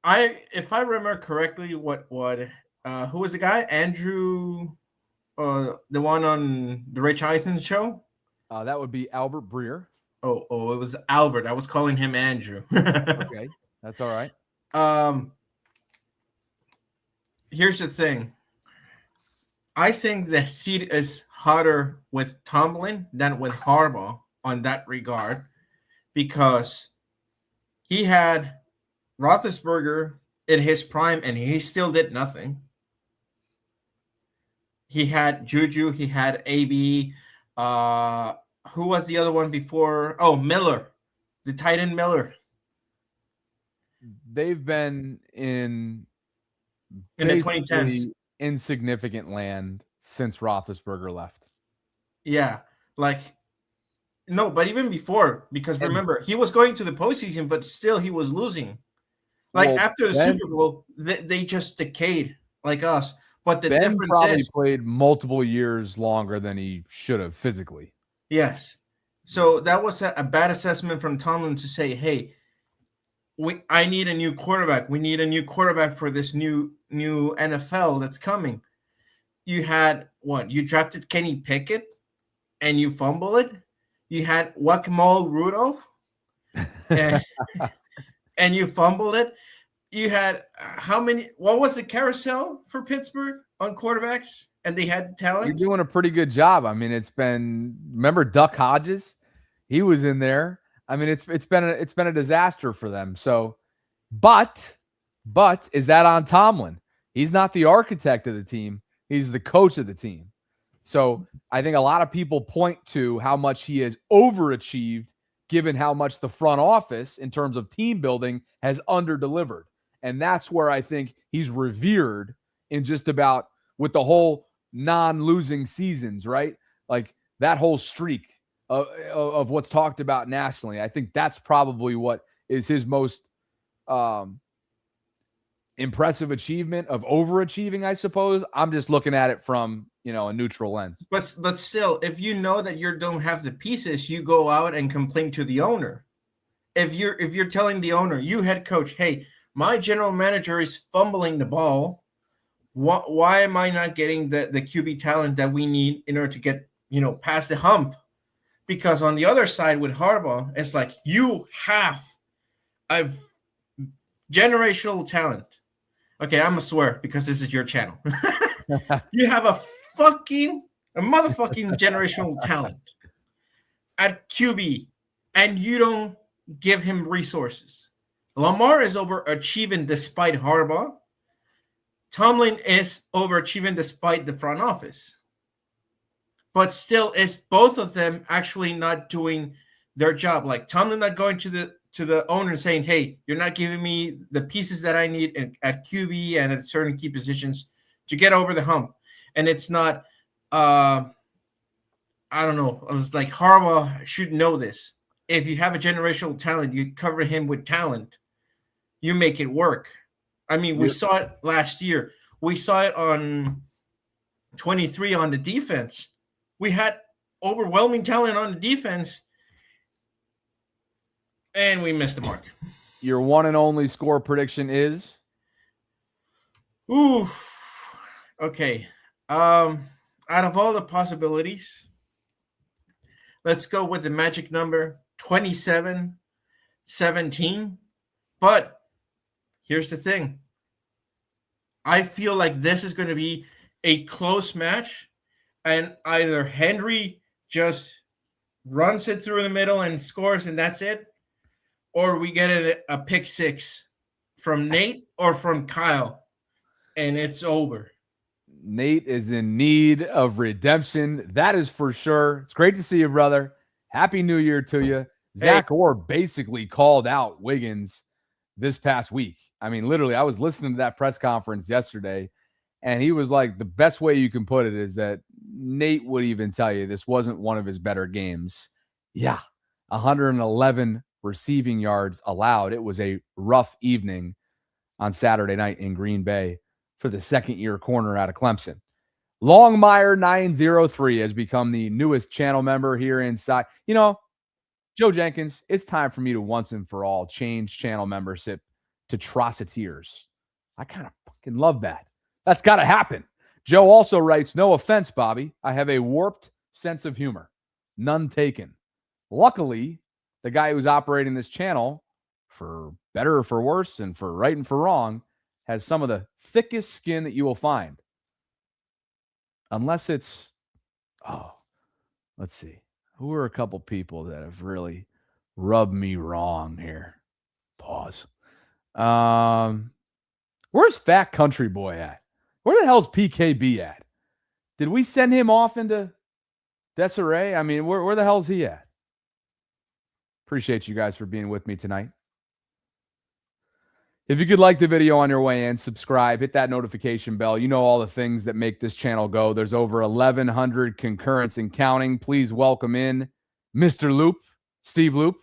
if I remember correctly, who was the guy? Andrew, the one on the Rich Eisen show? That would be Albert Breer. Oh, it was Albert. I was calling him Andrew. Okay, that's all right. Here's the thing. I think the seat is hotter with Tomlin than with Harbaugh on that regard, because he had Roethlisberger in his prime and he still did nothing. He had Juju, he had AB. Who was the other one before? Oh, Miller, the tight end Miller. They've been in the 2010s insignificant land since Roethlisberger left. Yeah, no, but even before, because remember, he was going to the postseason, but still he was losing. Like Well, after the Ben- Super Bowl, they just decayed like us. But the Ben difference probably is, played multiple years longer than he should have physically. yes. So that was a bad assessment from Tomlin to say, hey, I need a new quarterback. We need a new quarterback for this new NFL that's coming. You had what? You drafted Kenny Pickett and you fumble it. You had Whack-A-Mole Rudolph and, and you fumbled it. You had how many? What was the carousel for Pittsburgh on quarterbacks? And they had talent. You're doing a pretty good job. I mean, remember Duck Hodges? He was in there. I mean, it's been a disaster for them. So, but is that on Tomlin? He's not the architect of the team. He's the coach of the team. So I think a lot of people point to how much he has overachieved given how much the front office in terms of team building has underdelivered. And that's where I think he's revered in just about with the whole non-losing seasons, right? Like that whole streak of what's talked about nationally. I think that's probably what is his most impressive achievement of overachieving, I suppose. I'm just looking at it from, a neutral lens. But still, if you know that you don't have the pieces, you go out and complain to the owner. If you're telling the owner, you head coach, hey, my general manager is fumbling the ball. Why am I not getting the QB talent that we need in order to get, past the hump? Because on the other side with Harbaugh, it's like you have a generational talent. Okay, I'm going to swear because this is your channel. You have a motherfucking generational talent at QB, and you don't give him resources. Lamar is overachieving despite Harbaugh. Tomlin is overachieving despite the front office. But still, it's both of them actually not doing their job. Like Tomlin not going to the owner saying, hey, you're not giving me the pieces that I need at QB and at certain key positions to get over the hump. And it's not, I don't know. It's like Harbaugh should know this. If you have a generational talent, you cover him with talent. You make it work. I mean, we saw it last year. We saw it on 23 on the defense. We had overwhelming talent on the defense, and we missed the mark. Your one and only score prediction is? Oof. Okay. Out of all the possibilities, let's go with the magic number 27-17. But here's the thing. I feel like this is going to be a close match, and either Henry just runs it through the middle and scores, and that's it, or we get a pick six from Nate or from Kyle, and it's over. Nate is in need of redemption. That is for sure. It's great to see you, brother. Happy New Year to you. Zach Orr basically called out Wiggins this past week. I mean, literally, I was listening to that press conference yesterday, and he was like, the best way you can put it is that Nate would even tell you this wasn't one of his better games. Yeah, 111 receiving yards allowed. It was a rough evening on Saturday night in Green Bay for the second-year corner out of Clemson. Longmire 903 has become the newest channel member here inside. Joe Jenkins, it's time for me to once and for all change channel membership to Trosseteers. I kind of fucking love that. That's got to happen. Joe also writes, no offense, Bobby. I have a warped sense of humor. None taken. Luckily, the guy who's operating this channel, for better or for worse and for right and for wrong, has some of the thickest skin that you will find. Unless it's, let's see. Who are a couple people that have really rubbed me wrong here? Pause. Where's Fat Country Boy at? Where the hell's PKB at? Did we send him off into Desiree? I mean, where the hell's he at? Appreciate you guys for being with me tonight. If you could like the video on your way in, subscribe, hit that notification bell. You know all the things that make this channel go. There's over 1,100 concurrents and counting. Please welcome in Mr. Loop, Steve Loop,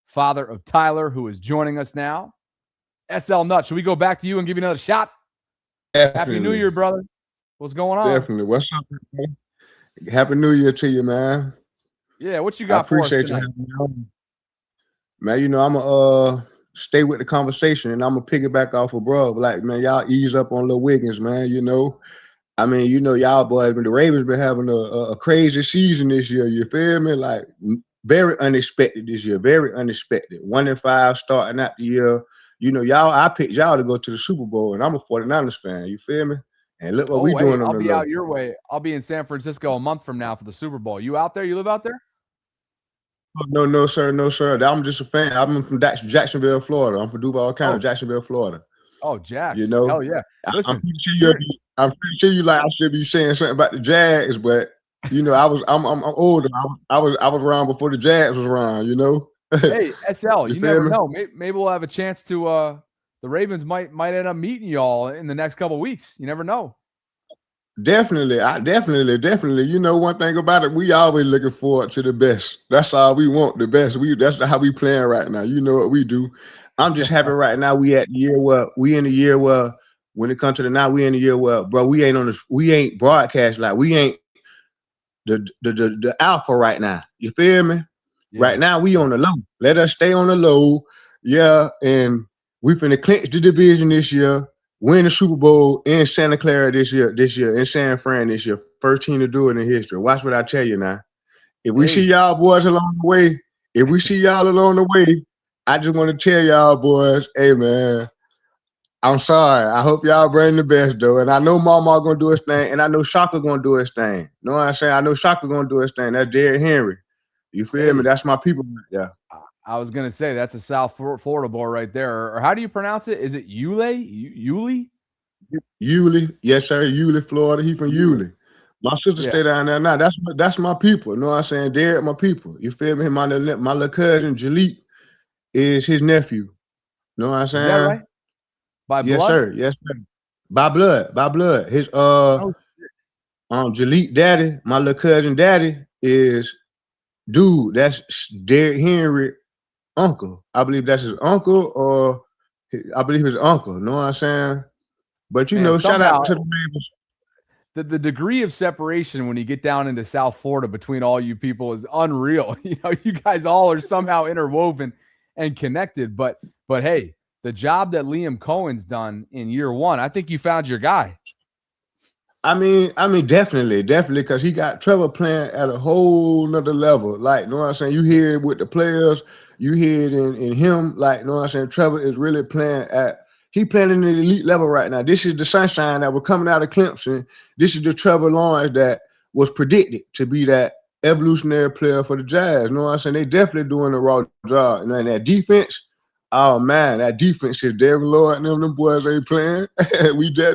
father of Tyler, who is joining us now. SL Nut, should we go back to you and give you another shot? Definitely. Happy New Year, brother. What's going on? Definitely. What's up, man? Happy New Year to you, man. Yeah, what you got for us appreciate tonight? you having me on. Man, you know, I'm going to stay with the conversation, and I'm going to piggyback off of bro. Like, man, y'all ease up on Lil Wiggins, man, you know. I mean, you know, y'all boys, the Ravens been having a crazy season this year, you feel me? Like, very unexpected this year, very unexpected. 1-5 starting out the year. You know, I picked y'all to go to the Super Bowl, and I'm a 49ers fan, you feel me? And look what we doing on I'll the be level. out your way. I'll be in San Francisco a month from now for the Super Bowl. You out there? You live out there? No, sir. No, sir. I'm just a fan. I'm from Jacksonville, Florida. I'm from Duval County, Jacksonville, Florida. Oh, Jax. You know? Hell yeah. Listen, I'm pretty sure you like I should be saying something about the Jags, but you know, I'm older. I was around before the Jags was around, you know. Hey, SL, you never me? know. Maybe we'll have a chance to the Ravens might end up meeting y'all in the next couple of weeks. You never know. Definitely. Definitely. You know, one thing about it, we always looking forward to the best. That's all we want, the best. That's how we playing right now. You know what we do. I'm just happy right now. We in the year where when it comes to the now, we in the year where, bro, we ain't broadcast like we ain't the alpha right now. You feel me? Yeah. Right now we on the low. Let us stay on the low. Yeah, and we finna clinch the division this year. Win the Super Bowl in Santa Clara this year, in San Fran this year. First team to do it in history. Watch what I tell you now. If we see y'all boys along the way, I just want to tell y'all boys, hey man, I'm sorry. I hope y'all bring the best though. And I know Mama gonna do his thing, and I know Shaka gonna do his thing. Know what I'm saying? I know Shaka gonna do his thing. That's Derrick Henry. You feel me? That's my people right there. I was gonna say that's a South Florida boy right there. Or how do you pronounce it? Is it Yulee? Yulee, yes sir. Yulee, Florida. He from Yulee. My sister stay down there now. That's my people. You know what I'm saying? Derrick, my people. You feel me? My little cousin Jalik is his nephew. You know what I'm saying? Is that right? By blood? Yes sir. By blood. His Jalik daddy, my little cousin daddy is dude. That's Derrick Henry uncle. I believe that's his uncle, or I believe his uncle. You know what I'm saying? But you know, shout out to the Ravens. The degree of separation when you get down into South Florida between all you people is unreal. You know, you guys all are somehow interwoven and connected. But hey, the job that Liam Cohen's done in year one, I think you found your guy. I mean, definitely, because he got Trevor playing at a whole nother level. Like, you know what I'm saying? You hear it with the players, you hear it in him. Like, you know what I'm saying? Trevor is really playing at the elite level right now. This is the sunshine that was coming out of Clemson. This is the Trevor Lawrence that was predicted to be that evolutionary player for the Jags. You know what I'm saying? They definitely doing a raw job. And that defense, oh man, that defense is Derrick Lord and them boys ain't playing.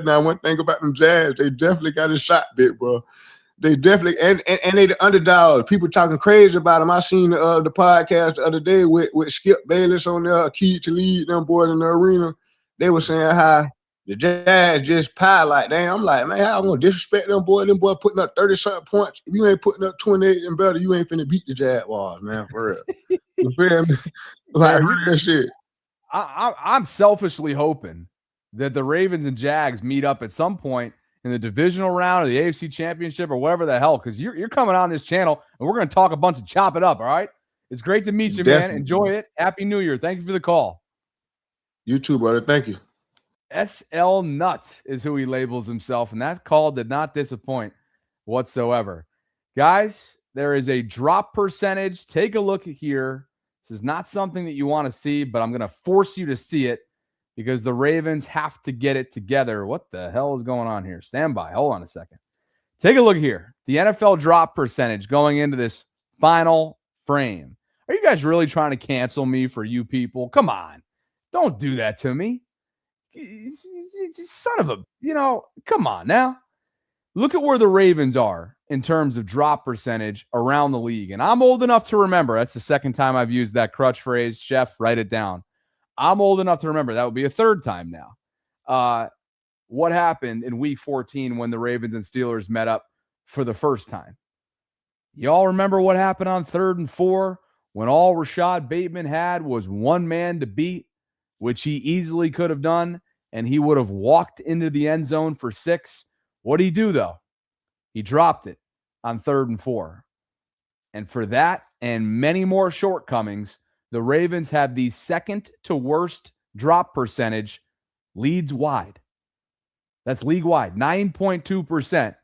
Now one thing about them Jags, they definitely got a shot bit, bro. They definitely and they the underdogs. People talking crazy about them. I seen the podcast the other day with Skip Bayless on there, Key to lead them boys in the arena. They were saying how the Jags just pie like damn. I'm like, man, I'm gonna disrespect them boys. Them boys putting up 30-something points. If you ain't putting up 28 and better, you ain't finna beat the Jaguars, man, for real. You feel me? Like real shit. I'm selfishly hoping that the Ravens and Jags meet up at some point in the divisional round or the AFC Championship or whatever the hell, because you're coming on this channel and we're going to talk a bunch of chop it up, all right? It's great to meet you, man. Enjoy it. Happy New Year. Thank you for the call. You too, brother. Thank you. SL Nut is who he labels himself, and that call did not disappoint whatsoever. Guys, there is a drop percentage. Take a look here. This is not something that you want to see, but I'm going to force you to see it because the Ravens have to get it together. What the hell is going on here? Stand by. Hold on a second. Take a look here. The NFL drop percentage going into this final frame. Are you guys really trying to cancel me for you people? Come on. Don't do that to me. Son of a, come on now. Look at where the Ravens are in terms of drop percentage around the league. And I'm old enough to remember. That's the second time I've used that crutch phrase. Chef, write it down. I'm old enough to remember. That would be a third time now. What happened in week 14 when the Ravens and Steelers met up for the first time? Y'all remember what happened on 3rd and 4 when all Rashad Bateman had was one man to beat? which he easily could have done, and he would have walked into the end zone for 6. What did he do, though? He dropped it on 3rd and 4. And for that and many more shortcomings, the Ravens have the second to worst drop percentage, leads wide. That's league wide. 9.2%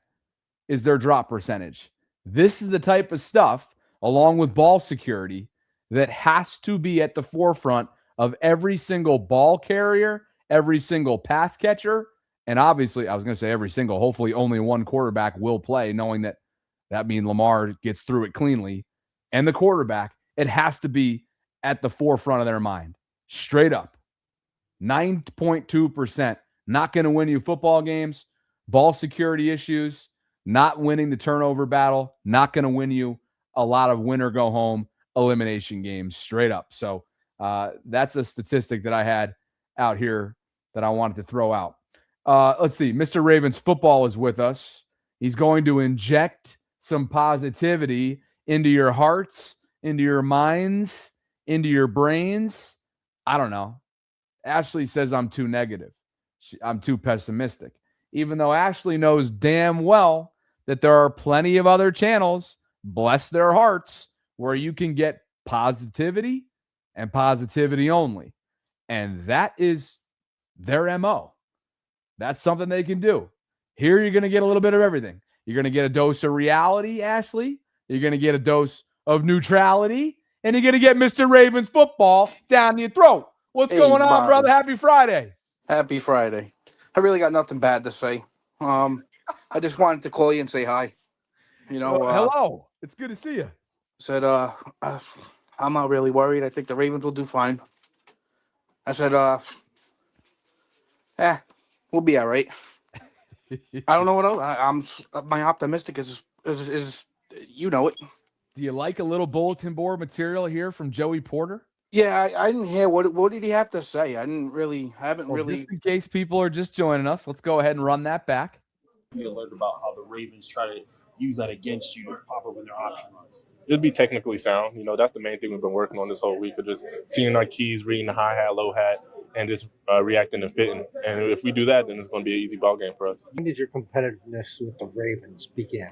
is their drop percentage. This is the type of stuff, along with ball security, that has to be at the forefront of every single ball carrier, every single pass catcher, and obviously, I was going to say every single, hopefully only one quarterback will play, knowing that means Lamar gets through it cleanly. And the quarterback, it has to be at the forefront of their mind. Straight up. 9.2%. Not going to win you football games. Ball security issues. Not winning the turnover battle. Not going to win you a lot of win or go home elimination games. Straight up. So that's a statistic that I had out here that I wanted to throw out. Let's see. Mr. Ravens football is with us. He's going to inject some positivity into your hearts, into your minds, into your brains. I don't know. Ashley says I'm too negative. I'm too pessimistic. Even though Ashley knows damn well that there are plenty of other channels, bless their hearts, where you can get positivity and positivity only. And that is their MO. That's something they can do. Here you're going to get a little bit of everything. You're going to get a dose of reality, Ashley. You're going to get a dose of neutrality. And you're going to get Mr. Ravens football down your throat. What's going on, brother? Happy Friday. Happy Friday. I really got nothing bad to say. I just wanted to call you and say hi. You know, hello. It's good to see you. Said, I'm not really worried. I think the Ravens will do fine. I said, we'll be all right. I don't know what else. My optimistic is you know it. Do you like a little bulletin board material here from Joey Porter? Yeah, I didn't hear what did he have to say. I haven't really. Just in case people are just joining us, let's go ahead and run that back. Be alert about how the Ravens try to use that against you to pop up in their option runs. It'd be technically sound. You know, that's the main thing we've been working on this whole week, of just seeing our keys, reading the high hat, low hat, and just reacting and fitting. And if we do that, then it's going to be an easy ball game for us. When did your competitiveness with the Ravens begin?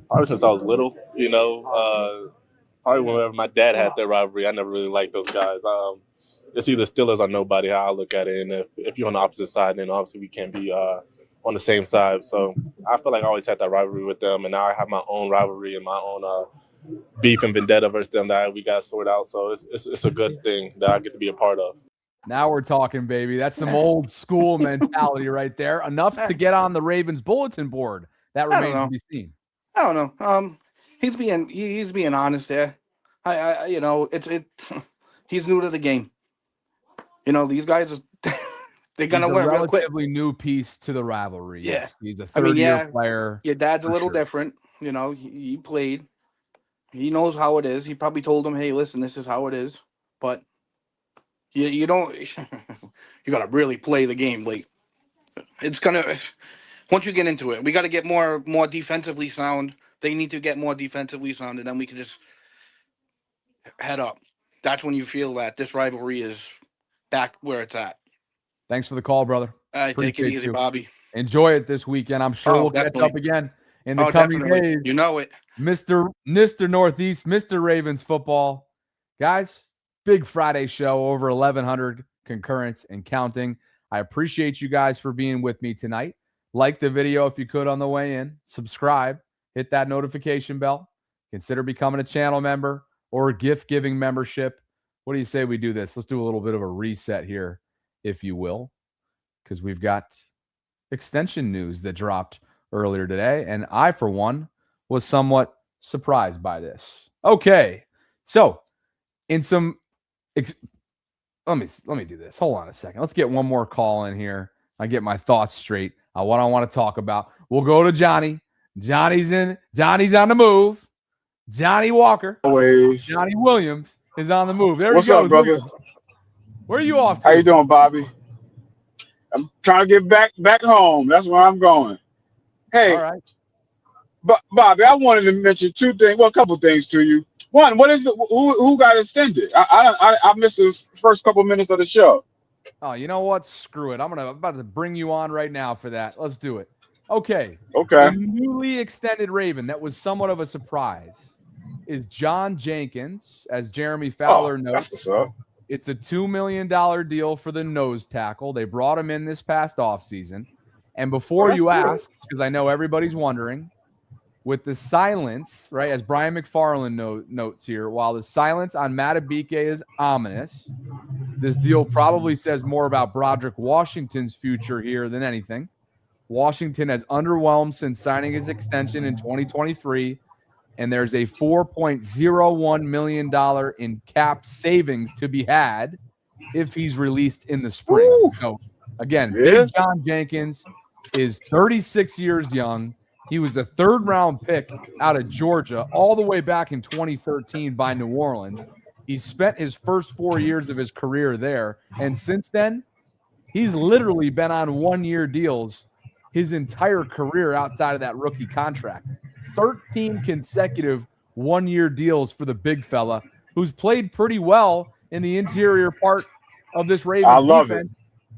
Probably since I was little, you know. Probably whenever my dad had that rivalry, I never really liked those guys. It's either Steelers or nobody, how I look at it. And if you're on the opposite side, then obviously we can't be on the same side. So I feel like I always had that rivalry with them. And now I have my own rivalry and my own beef and vendetta versus them that we got to sort out. So it's a good thing that I get to be a part of. Now we're talking, baby. That's some old school mentality right there. Enough to get on the Ravens bulletin board. That remains to be seen. I don't know. He's being honest there. I you know, he's new to the game. You know, these guys they're gonna learn real quick. Relatively new piece to the rivalry. Yeah. Yes, he's a third-year player. Your dad's a little different. You know, he played. He knows how it is. He probably told him, "Hey, listen, this is how it is." But you don't. You gotta really play the game. Like it's gonna. Once you get into it, we got to get more defensively sound. They need to get more defensively sound, and then we can just head up. That's when you feel that this rivalry is back where it's at. Thanks for the call, brother. All right, take it easy, Bobby. Enjoy it this weekend. I'm sure we'll catch up again in the coming days. You know it. Mr. Northeast, Mr. Ravens football. Guys, big Friday show, over 1,100 concurrents and counting. I appreciate you guys for being with me tonight. Like the video if you could on the way in. Subscribe. Hit that notification bell. Consider becoming a channel member or a gift-giving membership. What do you say we do this? Let's do a little bit of a reset here, if you will, because we've got extension news that dropped earlier today, and I, for one, was somewhat surprised by this. Okay, so in some let me do this. Hold on a second. Let's get one more call in here. I get my thoughts straight on what I want to talk about. We'll go to Johnny. Johnny's on the move. Johnny Walker. Always. Johnny Williams is on the move. There What's he goes. up, brother? Where are you off to? How you doing, Bobby? I'm trying to get back home. That's where I'm going. Hey, all right. Bobby, I wanted to mention two things. Well, a couple things to you. One, what is the who got extended? I missed the first couple minutes of the show. Oh, you know what? Screw it. I'm about to bring you on right now for that. Let's do it. Okay. Okay. A newly extended Raven that was somewhat of a surprise is John Jenkins, as Jeremy Fowler notes. It's a $2 million deal for the nose tackle. They brought him in this past offseason. And before you ask, because I know everybody's wondering, with the silence, right, as Brian McFarland notes here, while the silence on Matabike is ominous, this deal probably says more about Broderick Washington's future here than anything. Washington has underwhelmed since signing his extension in 2023, and there's a $4.01 million in cap savings to be had if he's released in the spring. Woo! So, again, Big John Jenkins is 36 years young. He was a third-round pick out of Georgia all the way back in 2013 by New Orleans. He spent his first 4 years of his career there, and since then, he's literally been on one-year deals his entire career outside of that rookie contract. 13 consecutive one-year deals for the big fella, who's played pretty well in the interior part of this Ravens defense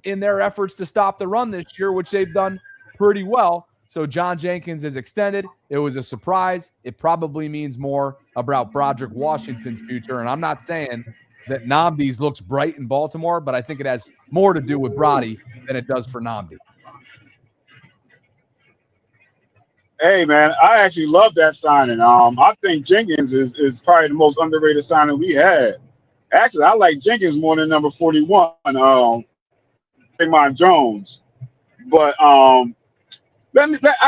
in their efforts to stop the run this year, which they've done pretty well. So John Jenkins is extended. It was a surprise. It probably means more about Broderick Washington's future. And I'm not saying that Nnamdi's looks bright in Baltimore, but I think it has more to do with Brody than it does for Nnamdi. Hey, man, I actually love that signing. I think Jenkins is probably the most underrated signing we had. Actually, I like Jenkins more than number 41, Draymond Jones. But I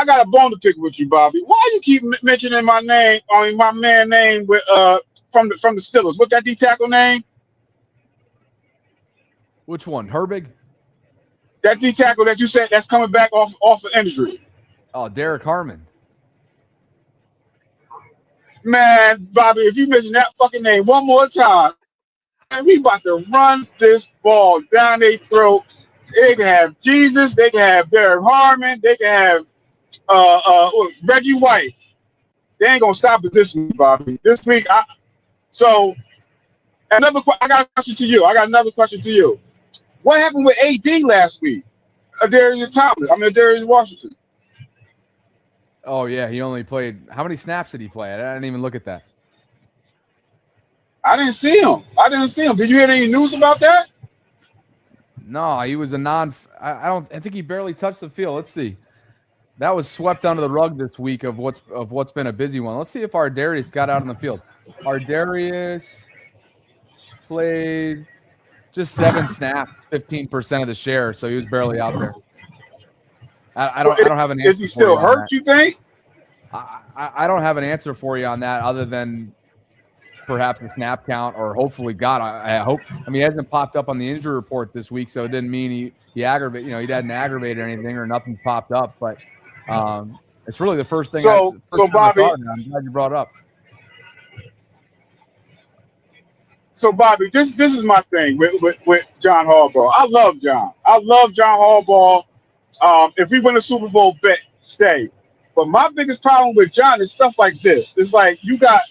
got a bone to pick with you, Bobby. Why you keep mentioning my name? I mean, my man name with from the Steelers. What's that D tackle name? Which one, Herbig? That D tackle that you said that's coming back off of injury. Oh, Derek Harmon. Man, Bobby, if you mention that fucking name one more time, man, we about to run this ball down their throat. They can have Jesus. They can have Derek Harmon. They can have Reggie White. They ain't gonna stop it this week, Bobby. This week, I got a question to you. Another question to you. What happened with AD last week? Ardarius Washington. Oh, yeah, he only played – how many snaps did he play? I didn't even look at that. I didn't see him. Did you hear any news about that? No, he was a I think he barely touched the field. Let's see. That was swept under the rug this week of what's been a busy one. Let's see if Ardarius got out on the field. Ardarius played just 7 snaps, 15% of the share, so he was barely out there. I don't have an answer. Is he still hurt, you think? I don't have an answer for you on that other than perhaps the snap count or hopefully I hope. I mean, he hasn't popped up on the injury report this week, so it didn't mean he aggravated, he hadn't aggravated anything or nothing popped up. But it's really the first thing. So Bobby, I'm glad you brought it up. So Bobby, this is my thing with John Harbaugh. I love John Harbaugh. If we win a Super Bowl, stay. But my biggest problem with John is stuff like this. It's like you got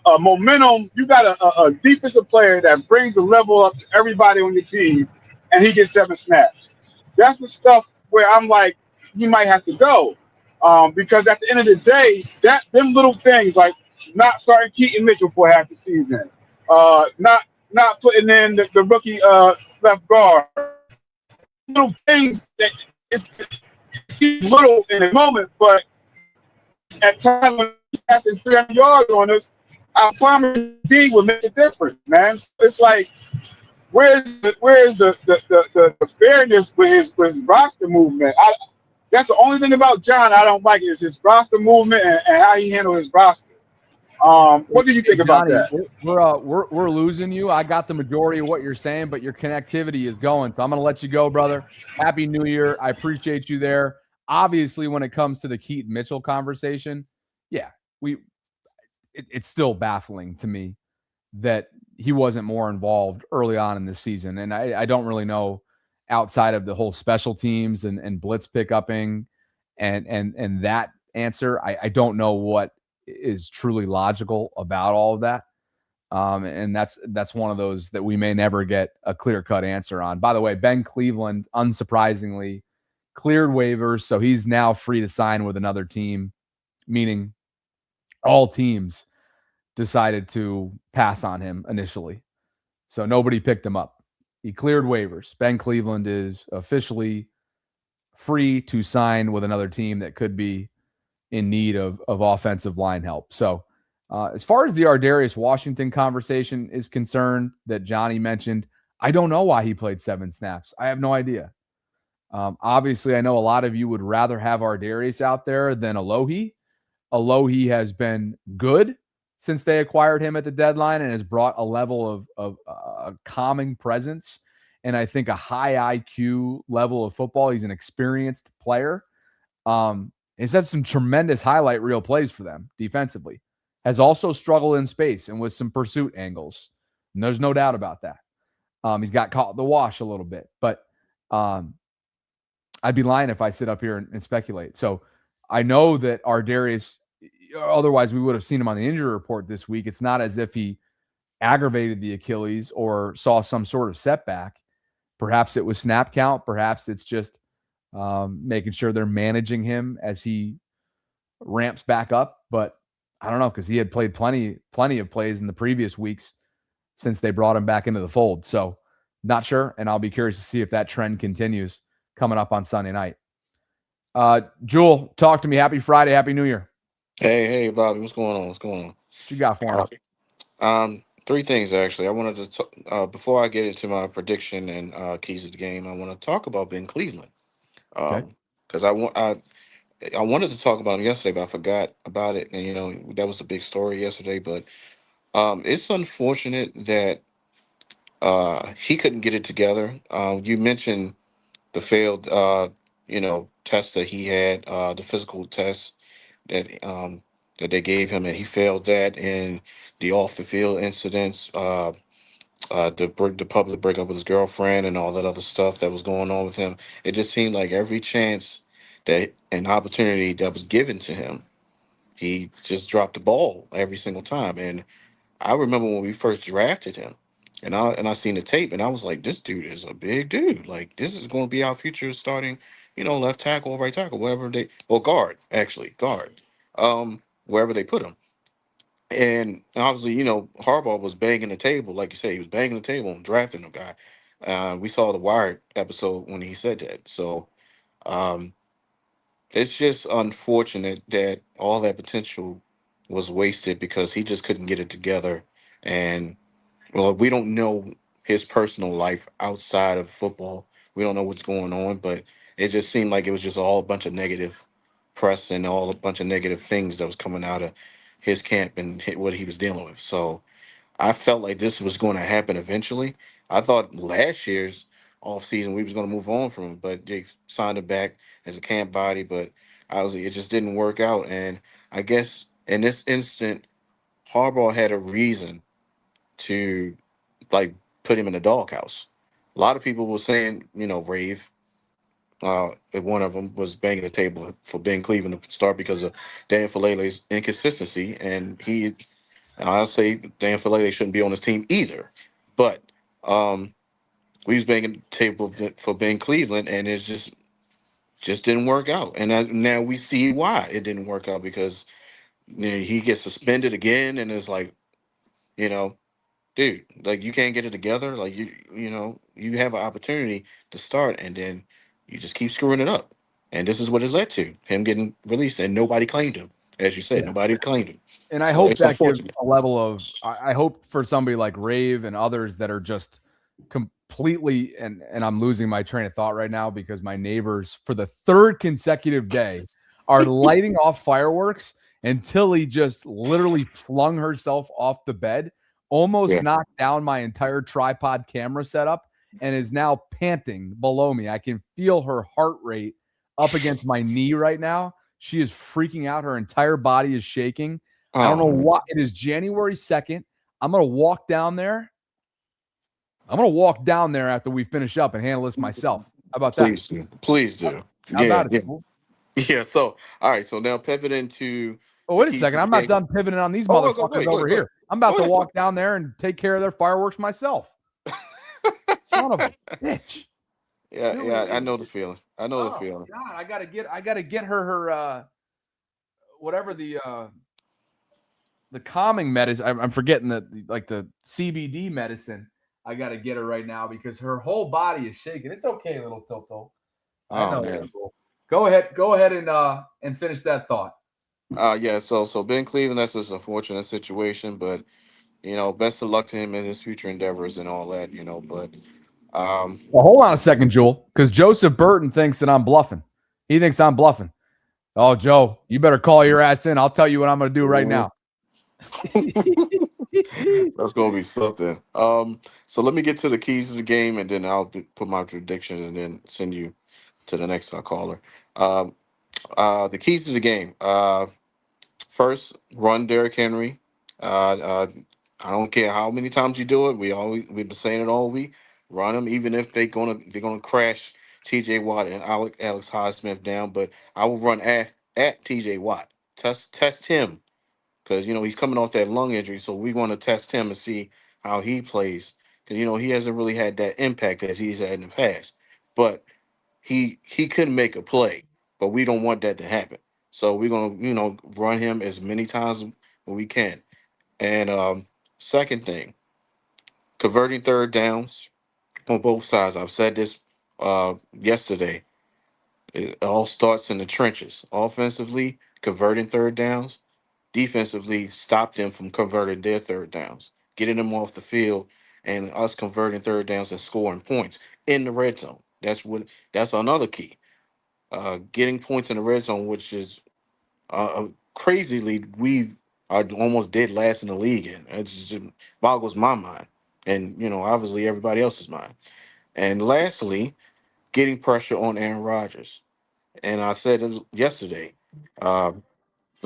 a momentum. You got a defensive player that brings the level up to everybody on your team, and he gets 7 snaps. That's the stuff where I'm like, he might have to go. Because at the end of the day, them little things like not starting Keaton Mitchell for half the season, not putting in the rookie left guard, little things that it seems little in the moment, but at times when he's passing 300 yards on us, I promise D will make a difference, man. It's like, where's the fairness with his roster movement? That's the only thing about John I don't like is his roster movement and how he handles his roster. What do you think about that? We're losing you. I got the majority of what you're saying, but your connectivity is going. So I'm going to let you go, brother. Happy New Year. I appreciate you there. Obviously, when it comes to the Keaton Mitchell conversation, yeah, it's still baffling to me that he wasn't more involved early on in the season. And I don't really know outside of the whole special teams and blitz pickupping and that answer. I don't know what is truly logical about all of that. And that's one of those that we may never get a clear-cut answer on. By the way, Ben Cleveland, unsurprisingly, cleared waivers, so he's now free to sign with another team, meaning all teams decided to pass on him initially. So nobody picked him up. He cleared waivers. Ben Cleveland is officially free to sign with another team that could be in need of offensive line help. So as far as the Ardarius Washington conversation is concerned that Johnny mentioned, I don't know why he played 7 snaps. I have no idea. Obviously, I know a lot of you would rather have Ardarius out there than Alohi. Alohi has been good since they acquired him at the deadline and has brought a level of calming presence and I think a high IQ level of football. He's an experienced player. He's had some tremendous highlight reel plays for them defensively. Has also struggled in space and with some pursuit angles. And there's no doubt about that. He's got caught in the wash a little bit, but I'd be lying if I sit up here and speculate. So I know that Ardarius, otherwise we would have seen him on the injury report this week. It's not as if he aggravated the Achilles or saw some sort of setback. Perhaps it was snap count. Perhaps it's just making sure they're managing him as he ramps back up. But I don't know, because he had played plenty of plays in the previous weeks since they brought him back into the fold. So not sure, and I'll be curious to see if that trend continues coming up on Sunday night. Jewel, talk to me. Happy Friday. Happy New Year. Hey, Bobby. What's going on? What you got for us? 3 things, actually. I wanted to, before I get into my prediction and keys of the game, I want to talk about Ben Cleveland. Because I wanted to talk about him yesterday, but I forgot about it. And, that was the big story yesterday. But it's unfortunate that he couldn't get it together. You mentioned the failed, tests that he had, the physical tests that they gave him, and he failed that, and the off the field incidents, the public breakup with his girlfriend, and all that other stuff that was going on with him. It just seemed like every chance that an opportunity that was given to him, he just dropped the ball every single time. And I remember when we first drafted him, and I seen the tape, and I was like, this dude is a big dude. Like, this is going to be our future starting, left tackle, right tackle, guard, wherever they put him. And obviously, Harbaugh was banging the table, like you said, he was banging the table and drafting a guy. We saw the Wired episode when he said that. So it's just unfortunate that all that potential was wasted because he just couldn't get it together. And we don't know his personal life outside of football. We don't know what's going on, but it just seemed like it was just all a bunch of negative press and all a bunch of negative things that was coming out of his camp and what he was dealing with. So I felt like this was going to happen eventually. I thought last year's offseason we was going to move on from him, but they signed him back as a camp body. But obviously it just didn't work out. And I guess in this instant, Harbaugh had a reason to put him in the doghouse. A lot of people were saying, Rave, one of them was banging the table for Ben Cleveland to start because of Dan Falele's inconsistency, and I'll say Dan Falele shouldn't be on his team either. But we was banging the table for Ben Cleveland, and it just didn't work out. And now we see why it didn't work out, because he gets suspended again, and it's like, dude, you can't get it together. You have an opportunity to start, and then you just keep screwing it up. And this is what it led to, him getting released, and nobody claimed him. As you said, nobody claimed him. And I hope that gives a level of, I hope for somebody like Rave and others that are just completely, and I'm losing my train of thought right now because my neighbors for the 3rd consecutive day are lighting off fireworks until he just literally flung herself off the bed, almost knocked down my entire tripod camera setup, and is now panting below me. I can feel her heart rate up against my knee right now. She is freaking out. Her entire body is shaking. I don't know what. It is January 2nd. I'm going to walk down there. I'm going to walk down there after we finish up and handle this myself. How about that? Please do. How about it? Yeah. So, all right. So now pivot into Oh, wait a second. I'm not done pivoting on these motherfuckers over here. I'm about to walk down there and take care of their fireworks myself. Son of a bitch. Yeah, I know the feeling. I know the feeling. God, I gotta get her whatever the calming medicine. I'm forgetting the CBD medicine. I gotta get her right now because her whole body is shaking. It's okay, little Toto. I know. Man. Go ahead and finish that thought. Yeah. So Ben Cleveland, that's just an unfortunate situation, but best of luck to him in his future endeavors and all that. But well, hold on a second, Jewel, because Joseph Burton thinks that I'm bluffing. He thinks I'm bluffing. Oh, Joe, you better call your ass in. I'll tell you what I'm going to do right now. That's going to be something. So let me get to the keys to the game, and then I'll put my predictions and then send you to the next caller. The keys to the game. First, run Derrick Henry. I don't care how many times you do it. We've been saying it all week. Run them, even if they're gonna crash T.J. Watt and Alex Highsmith down. But I will run at T.J. Watt. Test him because he's coming off that lung injury, so we want to test him and see how he plays because he hasn't really had that impact as he's had in the past. But he couldn't make a play, but we don't want that to happen. So we're gonna run him as many times as we can. And second thing, converting third downs on both sides. I've said this yesterday. It all starts in the trenches. Offensively, converting third downs. Defensively, stop them from converting their third downs, getting them off the field, and us converting third downs and scoring points in the red zone. That's another key. Getting points in the red zone, which is crazily we've almost dead last in the league, and it just boggles my mind, and obviously everybody else's mind. And lastly, getting pressure on Aaron Rodgers. And I said it yesterday, for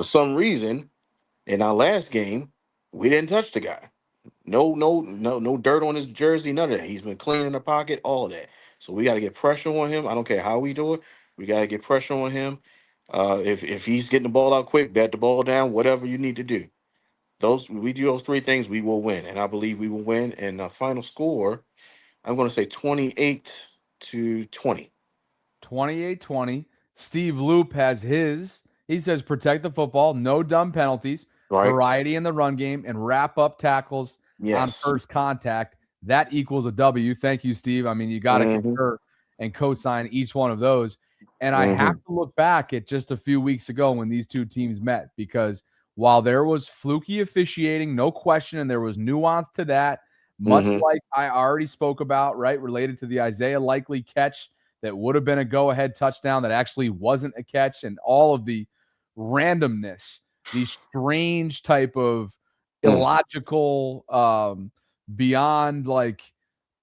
some reason in our last game, we didn't touch the guy. No dirt on his jersey, none of that. He's been clean in the pocket, all of that. So we got to get pressure on him. I don't care how we do it. We got to get pressure on him. If he's getting the ball out quick, bat the ball down, whatever you need to do. We do those three things, we will win, and I believe we will win. And the final score, I'm going to say 28-20. 28-20. Steve Loop has his. He says protect the football, no dumb penalties, variety in the run game, and wrap up tackles on first contact. That equals a W. Thank you, Steve. I mean, you got to concur and co-sign each one of those. And I have to look back at just a few weeks ago when these two teams met, because while there was fluky officiating, no question, and there was nuance to that, much like I already spoke about, right, related to the Isaiah Likely catch that would have been a go-ahead touchdown that actually wasn't a catch, and all of the randomness, the strange type of illogical, beyond like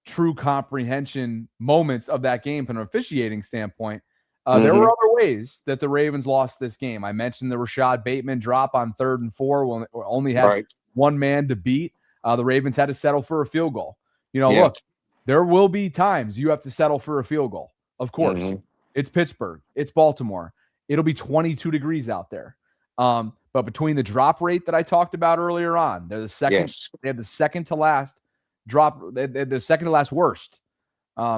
true comprehension moments of that game from an officiating standpoint. There were other ways that the Ravens lost this game. I mentioned the Rashad Bateman drop on 3rd and 4 when only had one man to beat. The Ravens had to settle for a field goal. Look, there will be times you have to settle for a field goal. Of course, it's Pittsburgh, it's Baltimore. It'll be 22 degrees out there. But between the drop rate that I talked about earlier on, they're the second. They have the second to last drop. They're the second to last worst,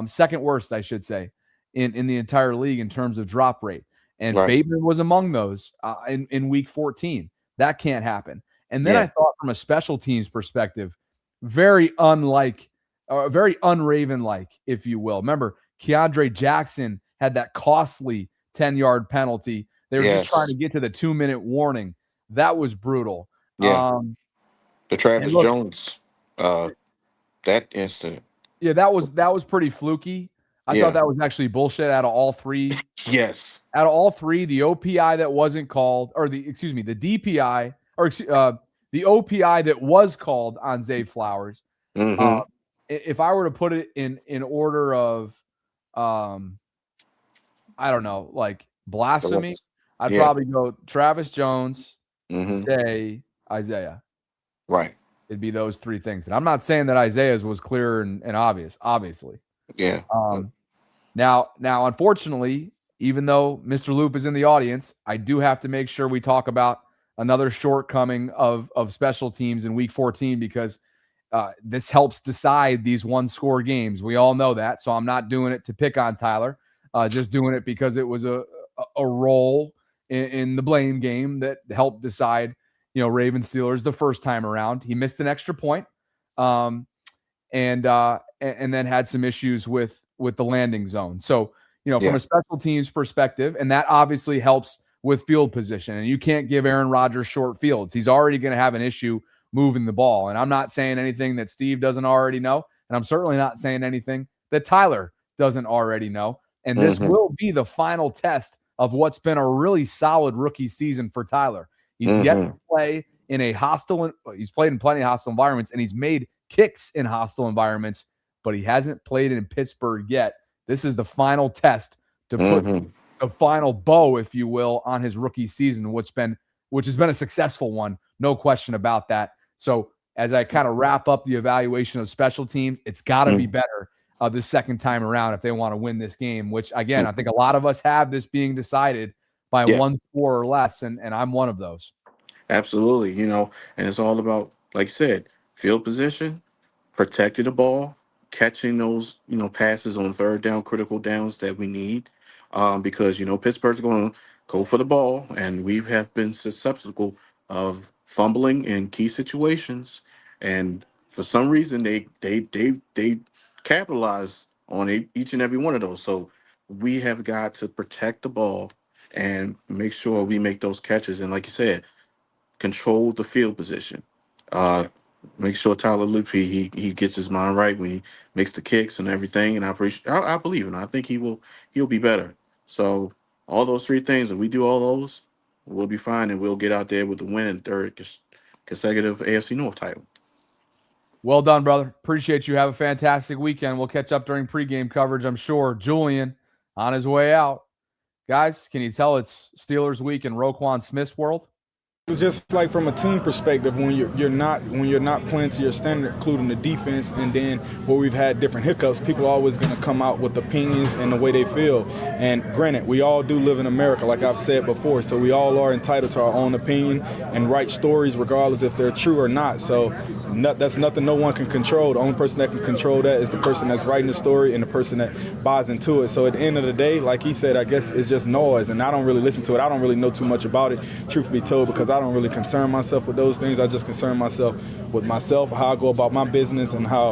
second worst, I should say, in the entire league in terms of drop rate. And Bateman was among those in week 14. That can't happen. And then I thought, from a special teams perspective, very un-Raven-like, if you will. Remember, Keandre Jackson had that costly 10-yard penalty. They were just trying to get to the 2-minute warning. That was brutal. The Travis Jones, that incident. Yeah, that was pretty fluky. I thought that was actually bullshit out of all three. Out of all three, the OPI that wasn't called, or the DPI, or the OPI that was called on Zay Flowers. If I were to put it in order of, I don't know, like blasphemy, I'd probably go Travis Jones, Zay, Isaiah. Right. It'd be those three things. And I'm not saying that Isaiah's was clear and obvious, obviously. Yeah. Now, unfortunately, even though Mr. Loop is in the audience, I do have to make sure we talk about another shortcoming of special teams in week 14 because this helps decide these one-score games. We all know that, so I'm not doing it to pick on Tyler, just doing it because it was a role in the blame game that helped decide, Ravens Steelers the first time around. He missed an extra point, and then had some issues with the landing zone. So, from a special teams perspective, and that obviously helps with field position. And you can't give Aaron Rodgers short fields. He's already going to have an issue moving the ball. And I'm not saying anything that Steve doesn't already know. And I'm certainly not saying anything that Tyler doesn't already know. And this will be the final test of what's been a really solid rookie season for Tyler. He's yet to play in he's played in plenty of hostile environments, and he's made kicks in hostile environments, but he hasn't played in Pittsburgh yet. This is the final test to put the final bow, if you will, on his rookie season, which has been a successful one. No question about that. So as I kind of wrap up the evaluation of special teams, it's got to be better the second time around if they want to win this game, which, again, I think a lot of us have this being decided by 1 score or less, and I'm one of those. Absolutely, and it's all about, like you said, field position, protecting the ball, catching those, passes on third down, critical downs that we need, because, Pittsburgh's going to go for the ball, and we have been susceptible of fumbling in key situations, and for some reason they capitalize on each and every one of those. So we have got to protect the ball and make sure we make those catches, and like you said, control the field position. Make sure Tyler Lupe he gets his mind right when he makes the kicks and everything. And I believe in him. I think he'll be better. So all those three things, if we do all those, we'll be fine, and we'll get out there with the win and third consecutive AFC North title. Well done, brother. Appreciate you. Have a fantastic weekend. We'll catch up during pregame coverage, I'm sure. Julian on his way out. Guys, can you tell it's Steelers week in Roquan Smith's world? Just like from a team perspective, when you're not playing to your standard, including the defense, and then where we've had different hiccups, people are always going to come out with opinions and the way they feel. And granted, we all do live in America, like I've said before, so we all are entitled to our own opinion and write stories regardless if they're true or not. So that's nothing no one can control. The only person that can control that is the person that's writing the story and the person that buys into it. So at the end of the day, like he said, I guess it's just noise, and I don't really listen to it. I don't really know too much about it, truth be told, because I don't really concern myself with those things. I just concern myself with myself, how I go about my business, and how,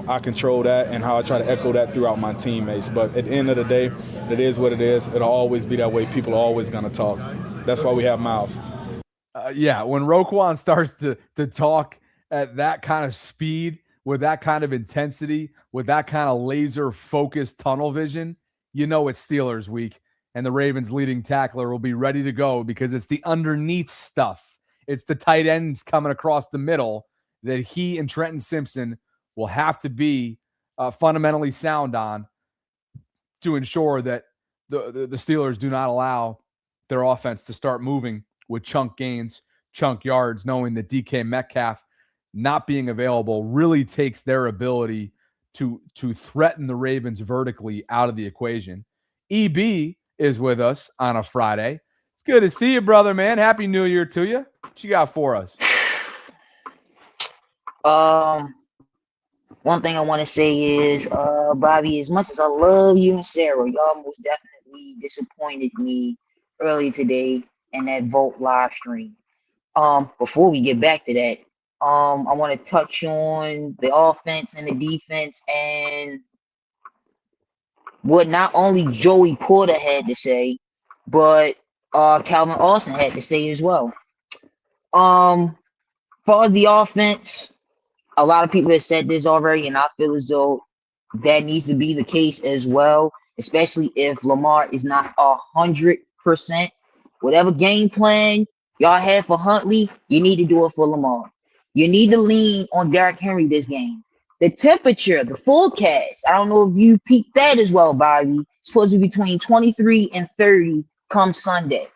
I control that, and how I try to echo that throughout my teammates. But at the end of the day, it is what it is. It'll always be that way. People are always going to talk. That's why we have mouths. When Roquan starts to talk at that kind of speed, with that kind of intensity, with that kind of laser-focused tunnel vision, it's Steelers week. And the Ravens' leading tackler will be ready to go because it's the underneath stuff. It's the tight ends coming across the middle that he and Trenton Simpson will have to be fundamentally sound on to ensure that the Steelers do not allow their offense to start moving with chunk gains, chunk yards, knowing that DK Metcalf not being available really takes their ability to threaten the Ravens vertically out of the equation. EB is with us on a Friday. It's good to see you, brother, man. Happy New Year to you. What you got for us? One thing I want to say is, Bobby, as much as I love you and Sarah, y'all most definitely disappointed me early today in that Vote live stream. Before we get back to that, I want to touch on the offense and the defense and what not only Joey Porter had to say, but Calvin Austin had to say as well. For the offense, a lot of people have said this already, and I feel as though that needs to be the case as well, especially if Lamar is not 100%. Whatever game plan y'all have for Huntley, you need to do it for Lamar. You need to lean on Derrick Henry this game. The temperature, the forecast, I don't know if you peeked that as well, Bobby. It's supposed to be between 23 and 30 come Sunday.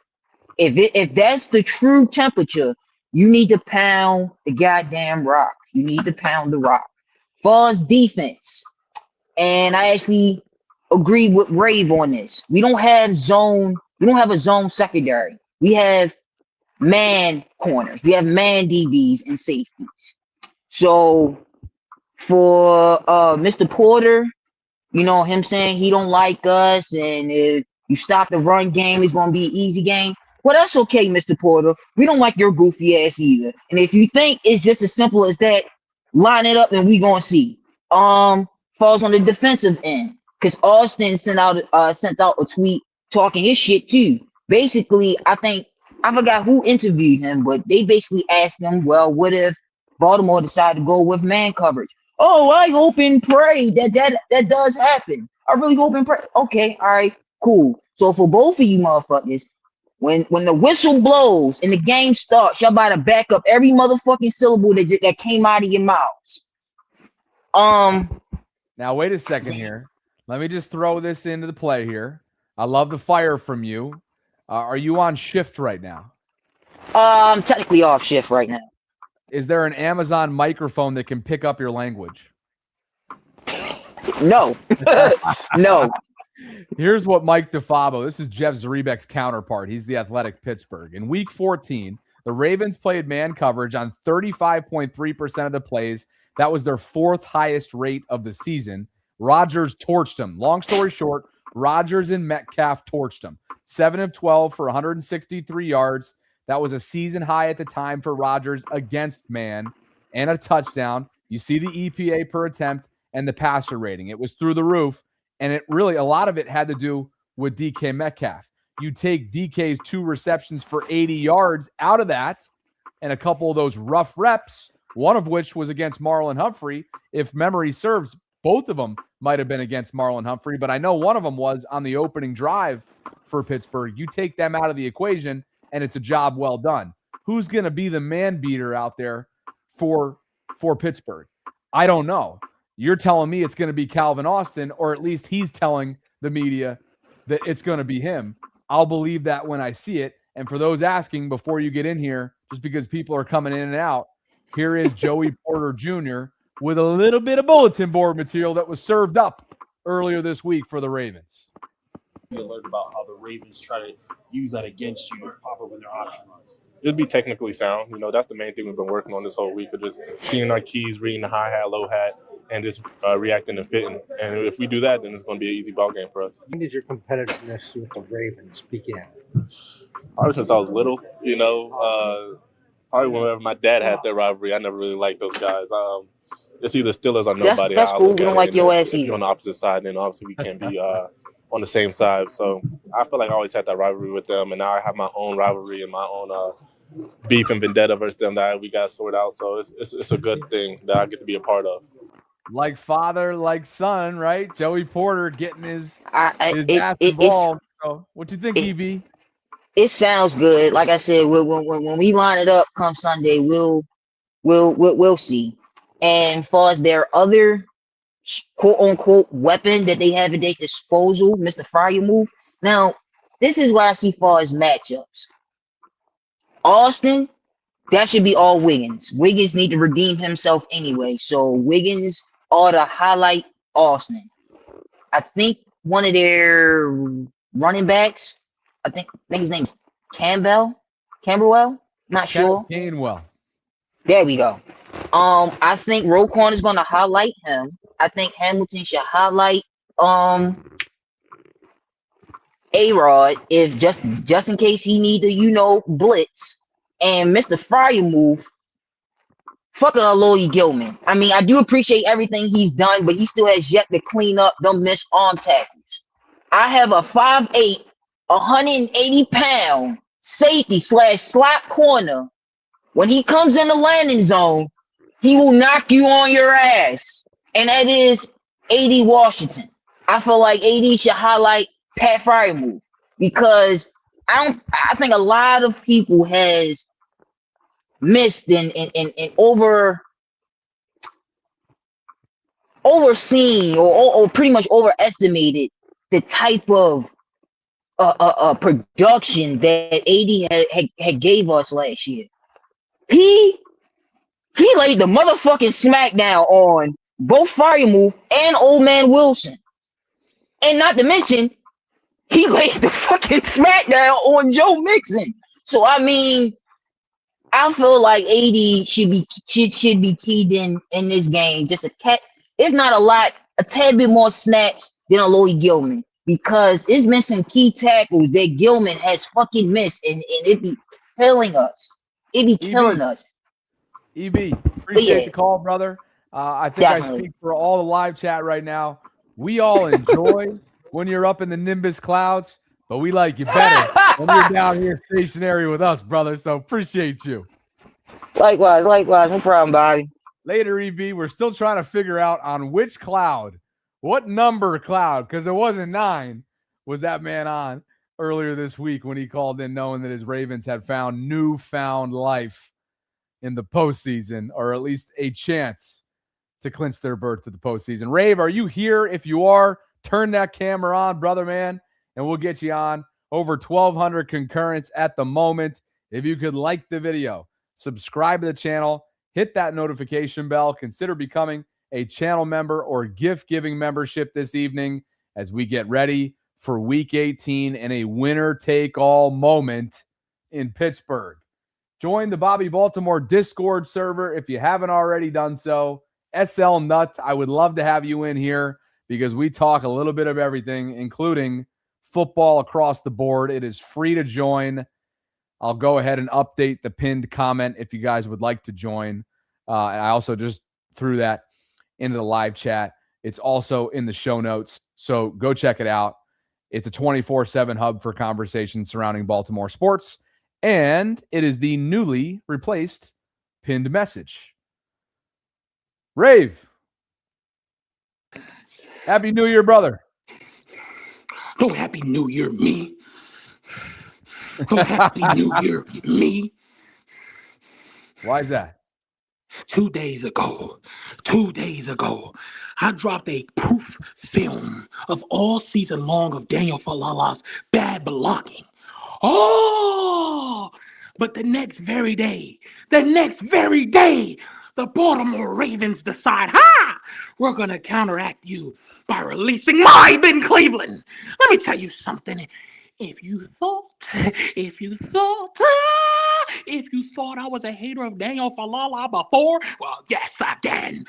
If that's the true temperature, you need to pound the goddamn rock. You need to pound the rock. Far defense, and I actually agree with Rave on this. We don't have a zone secondary. We have man corners. We have man DBs and safeties. So for Mr. Porter, you know, him saying he don't like us, and if you stop the run game, it's gonna be an easy game. Well, that's okay, Mr. Porter. We don't like your goofy ass either. And if you think it's just as simple as that, line it up and we gonna see. Falls on the defensive end, because Austin sent out a tweet talking his shit too. Basically, I forgot who interviewed him, but they basically asked him, well, what if Baltimore decided to go with man coverage? Oh, I hope and pray that does happen. I really hope and pray. Okay, all right, cool. So for both of you motherfuckers, when the whistle blows and the game starts, y'all about to back up every motherfucking syllable that came out of your mouths. Now wait a second here. Let me just throw this into the play here. I love the fire from you. Are you on shift right now? I'm technically off shift right now. Is there an Amazon microphone that can pick up your language? No. No. Here's what Mike DeFabo, this is Jeff Zariebek's counterpart. He's the Athletic Pittsburgh. In week 14, the Ravens played man coverage on 35.3% of the plays. That was their fourth highest rate of the season. Rodgers torched them. Long story short, Rodgers and Metcalf torched them. 7 of 12 for 163 yards. That was a season high at the time for Rodgers against man, and a touchdown. You see the EPA per attempt and the passer rating. It was through the roof, and it really, a lot of it had to do with DK Metcalf. You take DK's 2 receptions for 80 yards out of that, and a couple of those rough reps, one of which was against Marlon Humphrey. If memory serves, both of them might have been against Marlon Humphrey, but I know one of them was on the opening drive for Pittsburgh. You take them out of the equation, and it's a job well done. Who's going to be the man beater out there for Pittsburgh? I don't know. You're telling me it's going to be Calvin Austin, or at least he's telling the media that it's going to be him. I'll believe that when I see it. And for those asking before you get in here, just because people are coming in and out, here is Joey Porter Jr. with a little bit of bulletin board material that was served up earlier this week for the Ravens. Be alert about how the Ravens try to use that against you to pop up with their option runs. It'd be technically sound. You know, that's the main thing we've been working on this whole week, of just seeing our keys, reading the high hat, low hat, and just reacting and fitting. And if we do that, then it's going to be an easy ball game for us. When did your competitiveness with the Ravens begin? Probably since I was little, you know. Probably whenever my dad had that rivalry, I never really liked those guys. It's either Steelers or nobody. That's cool. We don't like your ass either. If you're on the opposite side, then obviously we can't be on the same side. So I feel like I always had that rivalry with them, and now I have my own rivalry and my own beef and vendetta versus them that we got sorted out. So it's a good thing that I get to be a part of. Like father, like son, right? Joey Porter getting his ass involved. So what you think, EB? It sounds good. Like I said, when we line it up come Sunday, we'll see. And as far as their other quote unquote weapon that they have at their disposal, Mr. Fire Move. Now, this is what I see far as matchups. Austin, that should be all Wiggins. Wiggins need to redeem himself anyway. So Wiggins ought to highlight Austin. I think one of their running backs, I think his name's Camberwell. Not sure. Gainwell. There we go. I think Roquan is going to highlight him. I think Hamilton should highlight A-Rod if just in case he need to, blitz. And Mr. Fire Move, fuck Aloy Gilman. I mean, I do appreciate everything he's done, but he still has yet to clean up them missed arm tackles. I have a 5'8", 180-pound safety / slot corner. When he comes in the landing zone, he will knock you on your ass. And that is AD Washington. I feel like AD should highlight Pat Fire Move because I think a lot of people has missed and overseen or pretty much overestimated the type of production that AD had gave us last year. He laid the motherfucking smackdown on both Fire Move and Old Man Wilson. And not to mention, he laid the fucking smackdown on Joe Mixon. So, I mean, I feel like AD should be keyed in this game. Just it's not a lot, a tad bit more snaps than a Lloyd Gilman because it's missing key tackles that Gilman has fucking missed, and it be killing us. It be killing us. EB, appreciate the call, brother. I think Definitely. I speak for all the live chat right now. We all enjoy when you're up in the Nimbus clouds, but we like you better when you're down here stationary with us, brother. So appreciate you. Likewise. No problem, Bobby. Later, EB, we're still trying to figure out on which cloud, what number cloud, because it wasn't 9, was that man on earlier this week when he called in knowing that his Ravens had found newfound life in the postseason, or at least a chance to clinch their berth to the postseason. Rave, are you here? If you are, turn that camera on, brother man, and we'll get you on. Over 1,200 concurrents at the moment. If you could like the video, subscribe to the channel, hit that notification bell, consider becoming a channel member or gift-giving membership this evening as we get ready for Week 18 and a winner-take-all moment in Pittsburgh. Join the Bobby Baltimore Discord server if you haven't already done so. SL Nut, I would love to have you in here because we talk a little bit of everything, including football across the board. It is free to join. I'll go ahead and update the pinned comment if you guys would like to join. And I also just threw that into the live chat. It's also in the show notes, so go check it out. It's a 24/7 hub for conversations surrounding Baltimore sports, and it is the newly replaced pinned message. Rave, Happy New Year, brother. Don't Happy New Year me. Don't Happy New Year me. Why is that? 2 days ago, I dropped a proof film of all season long of Daniel Falala's bad blocking. Oh, but the next very day, the Baltimore Ravens decide, we're going to counteract you by releasing my Ben Cleveland. Let me tell you something. If you thought I was a hater of Daniel Falala before, well, yes, again.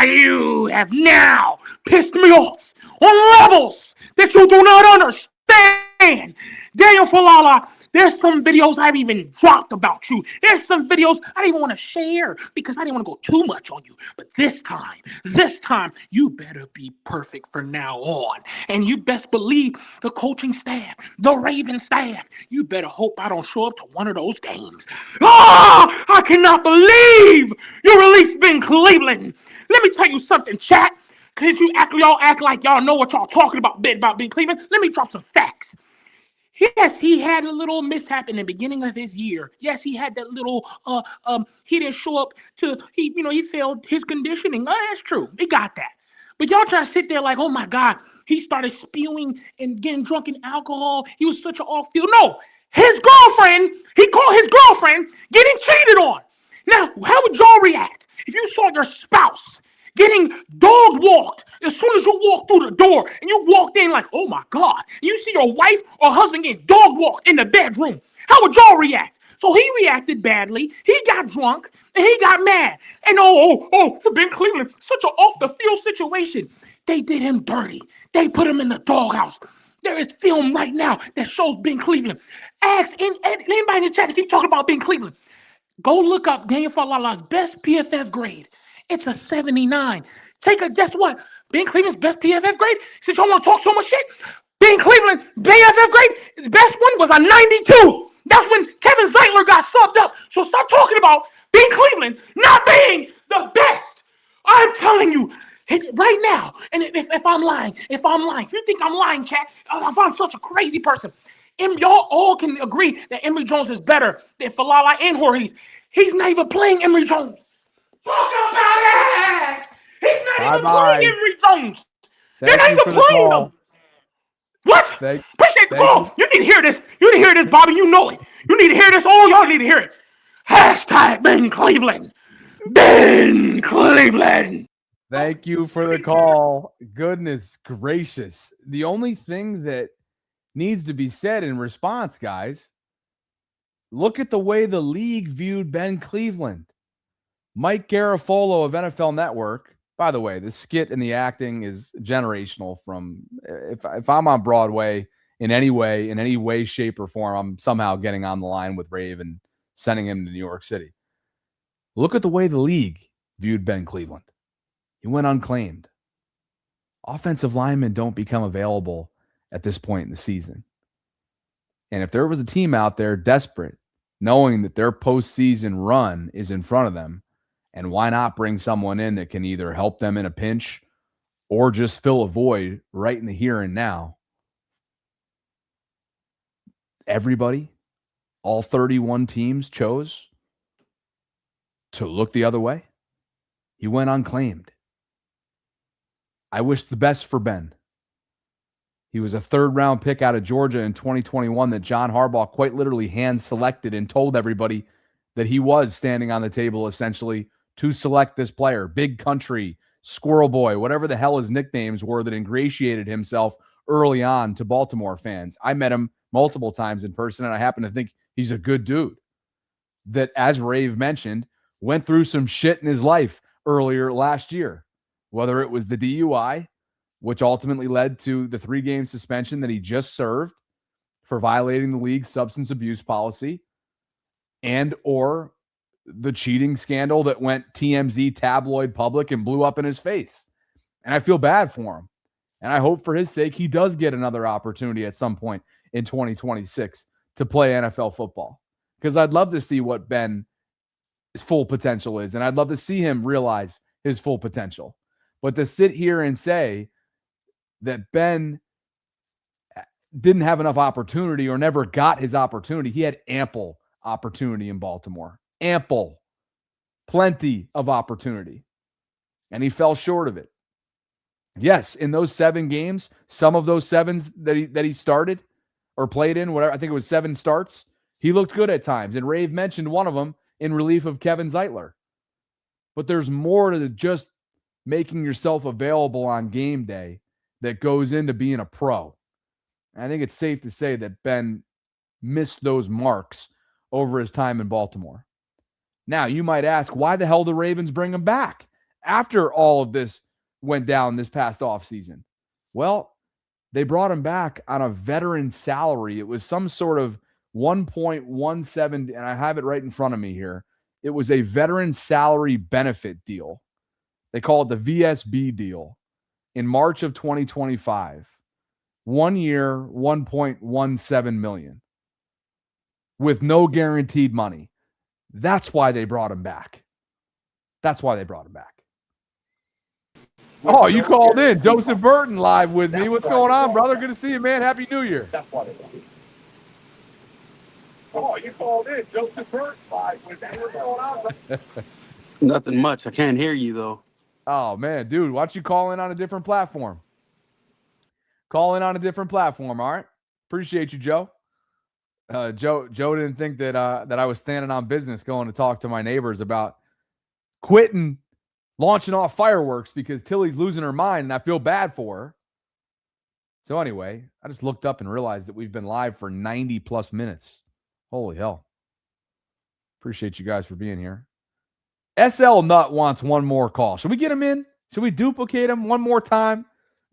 You have now pissed me off on levels that you do not understand. Daniel Falala, there's some videos I've even dropped about you. There's some videos I didn't even want to share because I didn't want to go too much on you. But this time, you better be perfect from now on. And you best believe the coaching staff, the Raven staff, you better hope I don't show up to one of those games. I cannot believe you released Ben Cleveland. Let me tell you something, chat. Because y'all act like y'all know what y'all talking about Ben Cleveland. Let me drop some facts. Yes, he had a little mishap in the beginning of his year. Yes, he had that little he didn't show up he failed his conditioning. That's true. He got that. But y'all try to sit there like, oh my God, he started spewing and getting drunk in alcohol. He was such an off-field. No, he called his girlfriend getting cheated on. Now, how would y'all react if you saw your spouse getting dog walked as soon as you walked through the door and you walked in like, oh my God, you see your wife or husband getting dog walked in the bedroom? How would y'all react? So he reacted badly. He got drunk and he got mad. And Ben Cleveland, such an off the field situation. They did him dirty. They put him in the doghouse. There is film right now that shows Ben Cleveland. Ask anybody in the chat to keep talking about Ben Cleveland. Go look up Daniel Falala's best PFF grade. It's a 79. Guess what? Ben Cleveland's best PFF grade? Since y'all want to talk so much shit, Ben Cleveland's PFF grade, his best one was a 92. That's when Kevin Zeitler got subbed up. So stop talking about Ben Cleveland not being the best. I'm telling you, right now, and if I'm lying, if you think I'm lying, chat, if I'm such a crazy person, y'all all can agree that Emory Jones is better than Falala and Jorge. He's not even playing Emory Jones. Talk about it! He's not even playing Emory Jones. They're not even playing him. What? Appreciate the call. You need to hear this. You need to hear this, Bobby. You know it. You need to hear this. All y'all need to hear it. Hashtag Ben Cleveland. Ben Cleveland. Thank you for the call. Goodness gracious. The only thing that needs to be said in response, guys, Look at the way the league viewed Ben Cleveland. Mike Garafolo of NFL Network. By the way, the skit and the acting is generational from if I'm on Broadway in any way, shape, or form, I'm somehow getting on the line with Rave and sending him to New York City. Look at the way the league viewed Ben Cleveland. He went unclaimed. Offensive linemen don't become available at this point in the season. And if there was a team out there desperate, knowing that their postseason run is in front of them, and why not bring someone in that can either help them in a pinch or just fill a void right in the here and now? Everybody, all 31 teams chose to look the other way. He went unclaimed. I wish the best for Ben. He was a third-round pick out of Georgia in 2021 that John Harbaugh quite literally hand-selected and told everybody that he was standing on the table essentially to select this player. Big Country, Squirrel Boy, whatever the hell his nicknames were that ingratiated himself early on to Baltimore fans. I met him multiple times in person, and I happen to think he's a good dude that, as Rave mentioned, went through some shit in his life earlier last year, whether it was the DUI, which ultimately led to the 3-game suspension that he just served for violating the league's substance abuse policy, and or the cheating scandal that went TMZ tabloid public and blew up in his face. And I feel bad for him. And I hope for his sake he does get another opportunity at some point in 2026 to play NFL football. Because I'd love to see what Ben's full potential is. And I'd love to see him realize his full potential. But to sit here and say that Ben didn't have enough opportunity or never got his opportunity, he had ample opportunity in Baltimore. Ample. Plenty of opportunity. And he fell short of it. Yes, in those 7 games, some of those 7s that he started or played in, whatever, I think it was 7 starts, he looked good at times. And Rave mentioned one of them in relief of Kevin Zeitler. But there's more to just making yourself available on game day that goes into being a pro. And I think it's safe to say that Ben missed those marks over his time in Baltimore. Now, you might ask, why the hell did the Ravens bring him back after all of this went down this past offseason? Well, they brought him back on a veteran salary. It was some sort of 1.17, and I have it right in front of me here. It was a veteran salary benefit deal. They call it the VSB deal in March of 2025. 1 year, $1.17 million with no guaranteed money. That's why they brought him back. Oh, you called in. Joseph Burton live with me. What's going on, brother? Good to see you, man. Happy New Year. Oh, you called in. Joseph Burton live with me. What's going on? Nothing much. I can't hear you, though. Oh, man, dude. Why don't you call in on a different platform? All right? Appreciate you, Joe. Joe didn't think that I was standing on business going to talk to my neighbors about quitting launching off fireworks because Tilly's losing her mind and I feel bad for her. So anyway, I just looked up and realized that we've been live for 90 plus minutes. Holy hell. Appreciate you guys for being here. SL Nut wants one more call. Should we get him in? Should we duplicate him one more time?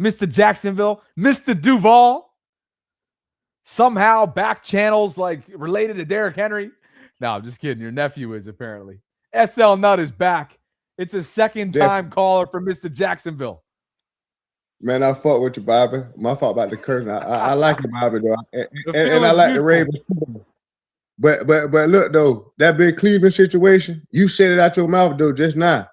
Mr. Jacksonville, Mr. Duval. Somehow back channels like related to Derrick Henry. No, I'm just kidding. Your nephew is apparently. SL Nut is back. It's a second-time caller from Mr. Jacksonville. Man, I fuck with you, Bobby. My fault about the curse. I like you, Bobby, though. And I like the Ravens too. But look, though, that big Cleveland situation, you said it out your mouth, though, just now.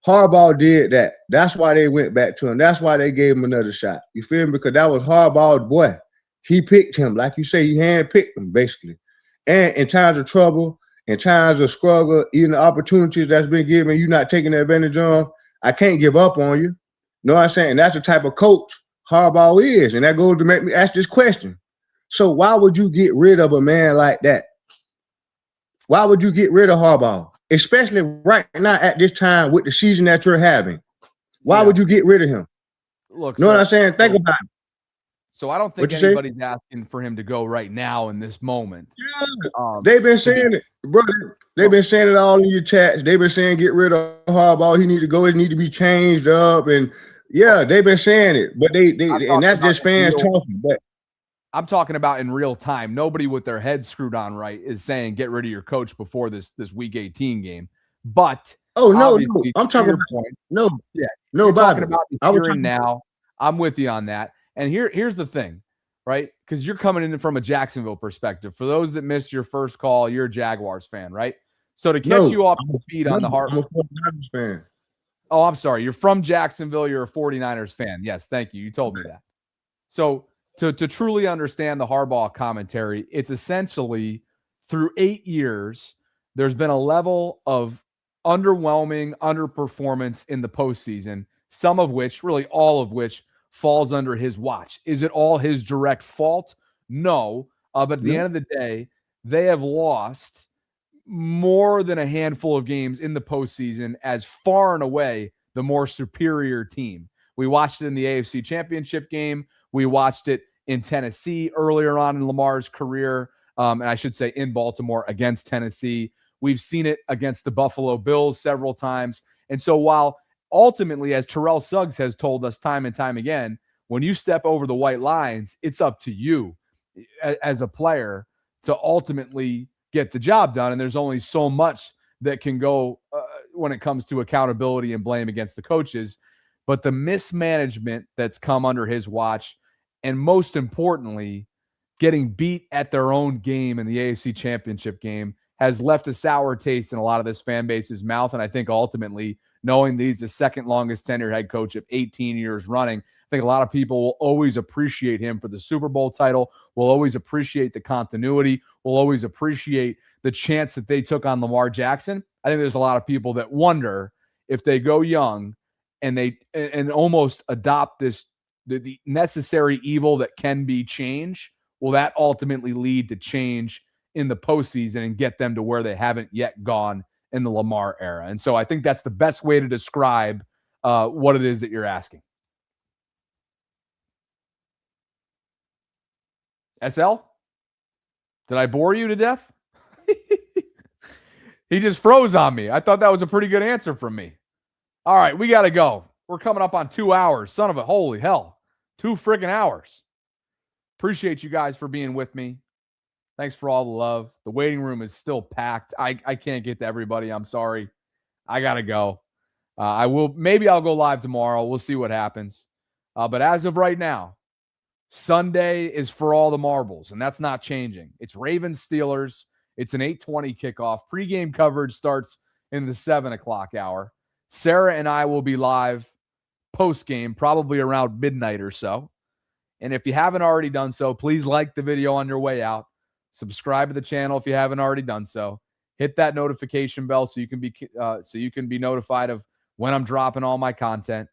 Harbaugh did that. That's why they went back to him. That's why they gave him another shot. You feel me? Because that was Harbaugh's boy. He picked him. Like you say, he handpicked him, basically. And in times of trouble, in times of struggle, even the opportunities that's been given, you not taking advantage of, I can't give up on you. Know what I'm saying? That's the type of coach Harbaugh is. And that goes to make me ask this question. So why would you get rid of a man like that? Why would you get rid of Harbaugh? Especially right now at this time with the season that you're having. Why would you get rid of him? Look, know what I'm saying? Think about it. So I don't think What you say? anybody's asking for him to go right now in this moment. They've been saying it, brother. They've been saying it all in your chats. They've been saying get rid of Harbaugh. He need to go. He need to be changed up. And yeah, they've been saying it, but they and that's just fans talking. But I'm talking about in real time. Nobody with their head screwed on right is saying get rid of your coach before this Week 18 game. But no, I'm talking about point. No, You're Bobby. talking about the here and now. I'm with you on that. And here's the thing, right? Because you're coming in from a Jacksonville perspective. For those that missed your first call, you're a Jaguars fan, right? So to catch you off the speed on the heart. I'm a 49ers fan. Oh, I'm sorry. You're from Jacksonville. You're a 49ers fan. Yes, thank you. You told me that. So to truly understand the Harbaugh commentary, it's essentially through 8 years, there's been a level of underwhelming underperformance in the postseason, some of which, really all of which, falls under his watch. Is it all his direct fault? No. But at the end of the day, they have lost more than a handful of games in the postseason as far and away the more superior team. We watched it in the AFC Championship game. We watched it in Tennessee earlier on in Lamar's career, and I should say in Baltimore against Tennessee. We've seen it against the Buffalo Bills several times. And so while ultimately, as Terrell Suggs has told us time and time again, when you step over the white lines, it's up to you as a player to ultimately get the job done. And there's only so much that can go when it comes to accountability and blame against the coaches. But the mismanagement that's come under his watch, and most importantly, getting beat at their own game in the AFC Championship game, has left a sour taste in a lot of this fan base's mouth. And I think ultimately, knowing that he's the second longest tenured head coach of 18 years running, I think a lot of people will always appreciate him for the Super Bowl title, will always appreciate the continuity, will always appreciate the chance that they took on Lamar Jackson. I think there's a lot of people that wonder if they go young and they almost adopt this the necessary evil that can be change, will that ultimately lead to change in the postseason and get them to where they haven't yet gone in the Lamar era? And so I think that's the best way to describe what it is that you're asking. SL? Did I bore you to death? He just froze on me. I thought that was a pretty good answer from me. All right, we got to go. We're coming up on 2 hours. Son of a holy hell. 2 freaking hours. Appreciate you guys for being with me. Thanks for all the love. The waiting room is still packed. I can't get to everybody. I'm sorry. I got to go. Maybe I'll go live tomorrow. We'll see what happens. But as of right now, Sunday is for all the marbles, and that's not changing. It's Ravens Steelers. It's an 8:20 kickoff. Pre-game coverage starts in the 7 o'clock hour. Sarah and I will be live post-game, probably around midnight or so. And if you haven't already done so, please like the video on your way out. Subscribe to the channel if you haven't already done so. Hit that notification bell so you can be notified of when I'm dropping all my content.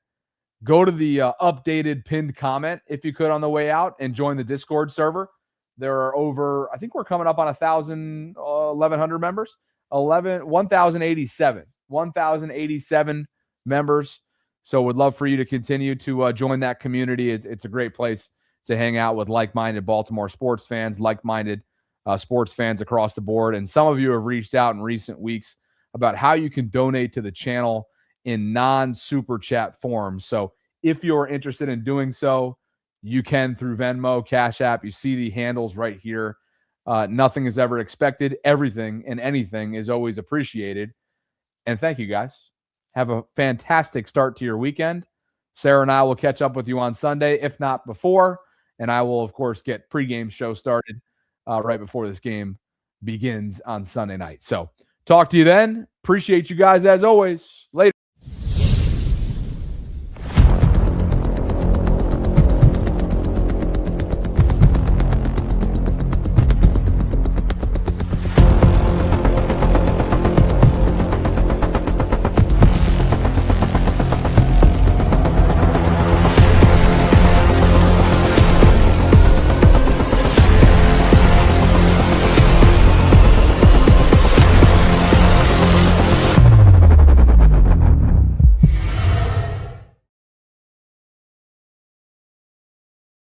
Go to the updated pinned comment if you could on the way out and join the Discord server. There are over, I think we're coming up on 1,100 members. 1,087 members. So would love for you to continue to join that community. It's a great place to hang out with like-minded Baltimore sports fans, like-minded sports fans across the board. And some of you have reached out in recent weeks about how you can donate to the channel in non-super chat forms. So if you're interested in doing so, you can through Venmo, Cash App. You see the handles right here. Nothing is ever expected. Everything and anything is always appreciated. And thank you, guys. Have a fantastic start to your weekend. Sarah and I will catch up with you on Sunday, if not before. And I will, of course, get pregame show started right before this game begins on Sunday night. So talk to you then. Appreciate you guys as always. Later.